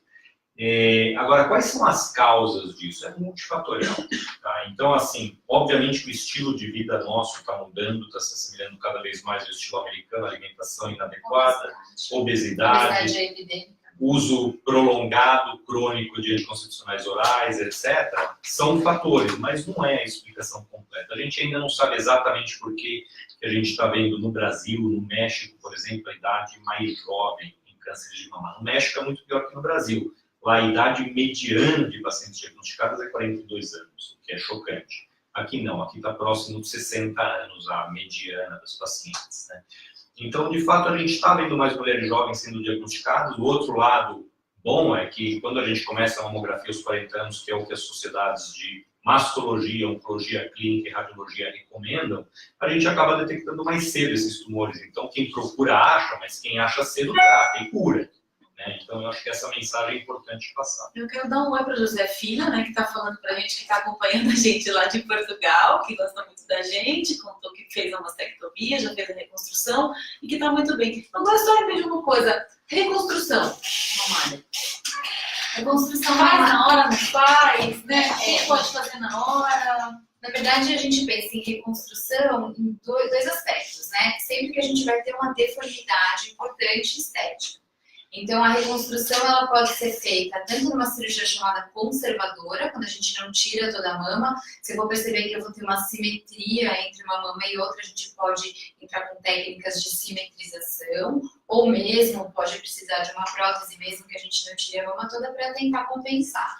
Agora, quais são as causas disso? É multifatorial. Tá? Então, assim, obviamente que o estilo de vida nosso está mudando, está se assemelhando cada vez mais ao estilo americano, alimentação inadequada, obesidade, uso prolongado, crônico de anticoncepcionais orais, etc. São fatores, mas não é a explicação completa. A gente ainda não sabe exatamente por que a gente está vendo no Brasil, no México, por exemplo, a idade mais jovem em câncer de mama. No México é muito pior que no Brasil. Lá a idade mediana de pacientes diagnosticadas é 42 anos, o que é chocante. Aqui não, aqui está próximo de 60 anos a mediana das pacientes, né? Então, de fato, a gente está vendo mais mulheres jovens sendo diagnosticadas. O outro lado bom é que quando a gente começa a mamografia aos 40 anos, que é o que as sociedades de mastologia, oncologia clínica e radiologia recomendam, a gente acaba detectando mais cedo esses tumores. Então, quem procura acha, mas quem acha cedo trata e cura. Né? Então, eu acho que essa mensagem é importante passar. Eu quero dar um oi para a Josefina, né, que está falando para a gente, que está acompanhando a gente lá de Portugal, que gosta muito da gente, contou que fez a mastectomia, já fez a reconstrução e que está muito bem. Agora, só me uma coisa, reconstrução, mamária. Reconstrução faz na hora, não faz, né? Pode fazer na hora. Na verdade, a gente pensa em reconstrução em dois aspectos, né? Sempre que a gente vai ter uma deformidade importante estética. Então, a reconstrução ela pode ser feita tanto numa cirurgia chamada conservadora, quando a gente não tira toda a mama. Você vai perceber que eu vou ter uma simetria entre uma mama e outra, a gente pode entrar com técnicas de simetrização, ou mesmo pode precisar de uma prótese, mesmo que a gente não tire a mama toda, para tentar compensar.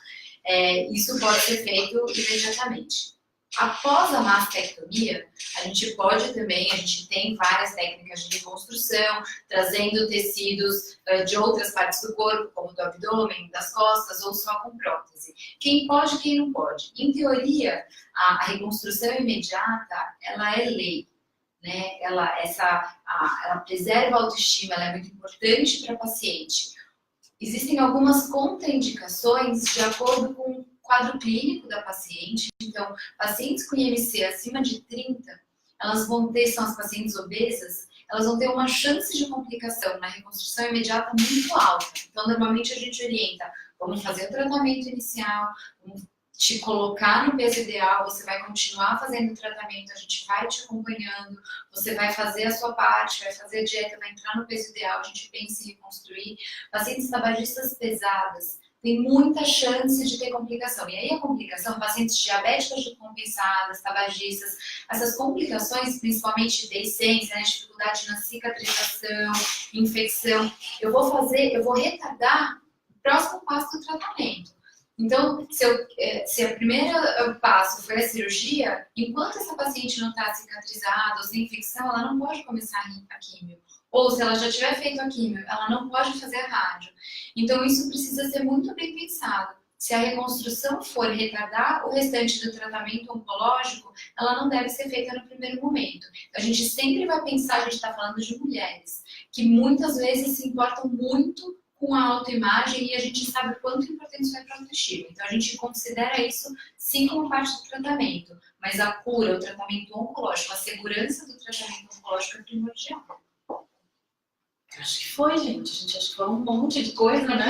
Isso pode ser feito imediatamente. Após a mastectomia, a gente pode também, a gente tem várias técnicas de reconstrução, trazendo tecidos de outras partes do corpo, como do abdômen, das costas, ou só com prótese. Quem pode e quem não pode. Em teoria, a reconstrução imediata, ela é lei. Né? Ela preserva a autoestima, ela é muito importante para a paciente. Existem algumas contraindicações de acordo com o quadro clínico da paciente. Então, pacientes com IMC acima de 30, elas vão ter, são as pacientes obesas, elas vão ter uma chance de complicação na reconstrução imediata muito alta. Então, normalmente a gente orienta, vamos fazer o tratamento inicial, vamos te colocar no peso ideal, você vai continuar fazendo o tratamento, a gente vai te acompanhando, você vai fazer a sua parte, vai fazer a dieta, vai entrar no peso ideal, a gente pensa em reconstruir. Pacientes tabagistas pesadas, tem muita chance de ter complicação. E aí a complicação, pacientes diabéticos descompensadas, tabagistas, essas complicações, principalmente deiscência, né, dificuldade na cicatrização, infecção, eu vou retardar o próximo passo do tratamento. Então, se a primeira passo foi a cirurgia, enquanto essa paciente não está cicatrizada ou sem infecção, ela não pode começar a químio. Ou se ela já tiver feito a químio, ela não pode fazer a rádio. Então, isso precisa ser muito bem pensado. Se a reconstrução for retardar o restante do tratamento oncológico, ela não deve ser feita no primeiro momento. Então, a gente sempre vai pensar, a gente está falando de mulheres, que muitas vezes se importam muito com a autoimagem e a gente sabe o quanto importante isso é para a autoestima. Então, a gente considera isso, sim, como parte do tratamento. Mas a cura, o tratamento oncológico, a segurança do tratamento oncológico é primordial. Acho que foi, gente. A gente acho que foi um monte de coisa, né?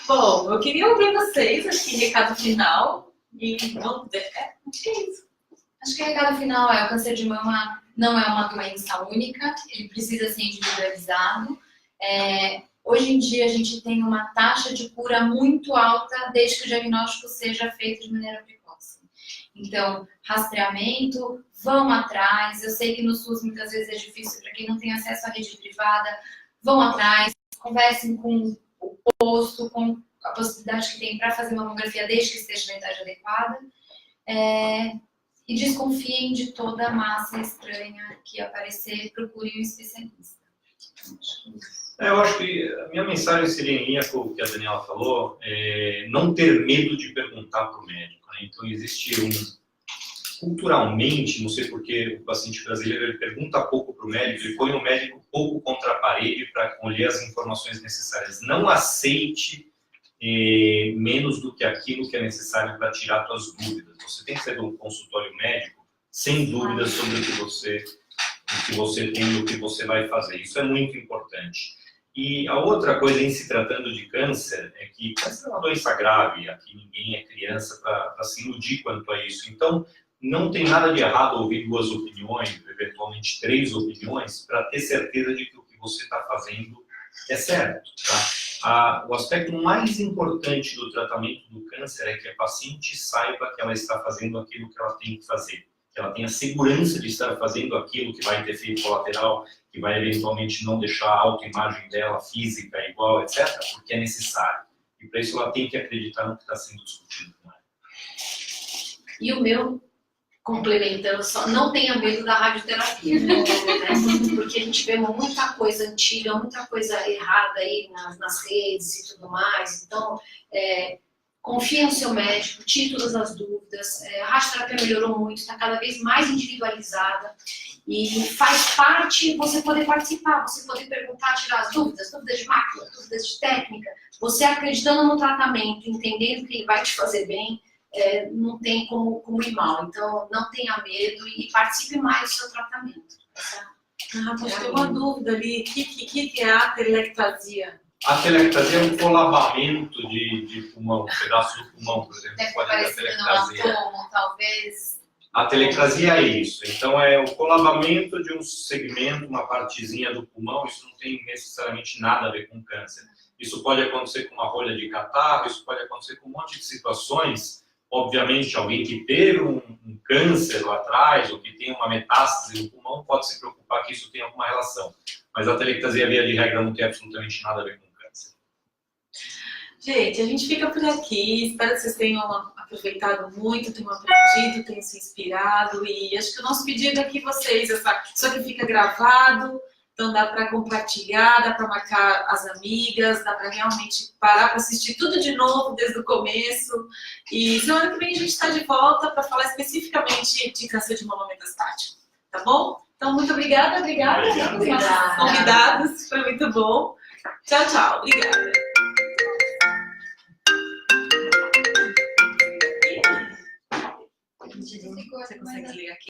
Bom, eu queria ouvir vocês, acho que recado final. E vamos ver. Acho que é isso. Acho que o recado final é: o câncer de mama não é uma doença única, ele precisa ser individualizado. Hoje em dia a gente tem uma taxa de cura muito alta desde que o diagnóstico seja feito de maneira precoce. Então, rastreamento, vão atrás. Eu sei que no SUS muitas vezes é difícil para quem não tem acesso à rede privada. Vão atrás, conversem com o posto, com a possibilidade que tem para fazer mamografia desde que esteja na idade adequada. E desconfiem de toda a massa estranha que aparecer, procurem um especialista. Eu acho que a minha mensagem seria em linha com o que a Daniela falou, não ter medo de perguntar para o médico, né? Então, existe culturalmente, não sei porque o paciente brasileiro ele pergunta pouco para o médico, ele põe o médico pouco contra a parede para colher as informações necessárias. Não aceite menos do que aquilo que é necessário para tirar suas dúvidas. Você tem que ser um consultório médico sem dúvidas sobre o que você tem e o que você vai fazer. Isso é muito importante. E a outra coisa, em se tratando de câncer, é que câncer é uma doença grave, aqui ninguém é criança para se iludir quanto a isso. Então, não tem nada de errado ouvir 2 opiniões, eventualmente 3 opiniões, para ter certeza de que o que você está fazendo é certo. Tá? O aspecto mais importante do tratamento do câncer é que a paciente saiba que ela está fazendo aquilo que ela tem que fazer. Que ela tenha segurança de estar fazendo aquilo que vai ter efeito colateral, que vai eventualmente não deixar a autoimagem dela física igual, etc., porque é necessário. E para isso ela tem que acreditar no que está sendo discutido com ela. E o meu, complementando só, não tenha medo da radioterapia, né? Porque a gente vê muita coisa antiga, muita coisa errada aí nas redes e tudo mais. Então, confie no seu médico, tire todas as dúvidas. A radioterapia melhorou muito, está cada vez mais individualizada e faz parte você poder participar, você poder perguntar, tirar as dúvidas de máquina, dúvidas de técnica. Você acreditando no tratamento, entendendo que ele vai te fazer bem, não tem como ir mal. Então, não tenha medo e participe mais do seu tratamento. Acho que tem uma dúvida ali. O que é a telectasia? A telectasia é um colabamento de pulmão, um pedaço do pulmão, por exemplo. Deve Pode dar parecer telectasia. um átomo, talvez. A telectasia é isso. Então, é o colabamento de um segmento, uma partezinha do pulmão. Isso não tem necessariamente nada a ver com câncer. Isso pode acontecer com uma rolha de catarro, isso pode acontecer com um monte de situações. Obviamente, alguém que teve um câncer lá atrás, ou que tem uma metástase no pulmão, pode se preocupar que isso tem alguma relação. Mas a telectasia, via de regra, não tem absolutamente nada a ver com câncer. Gente, a gente fica por aqui. Espero que vocês tenham aproveitado muito, tenham aprendido, tenham se inspirado. E acho que o nosso pedido é que vocês, isso aqui fica gravado, então dá para compartilhar, dá para marcar as amigas, dá para realmente parar para assistir tudo de novo desde o começo. E semana que vem a gente está de volta para falar especificamente de câncer de mama metastático. Tá bom? Então, muito obrigada pelos nossos convidados, foi muito bom. Tchau, tchau. Obrigada. Você consegue desligar aqui?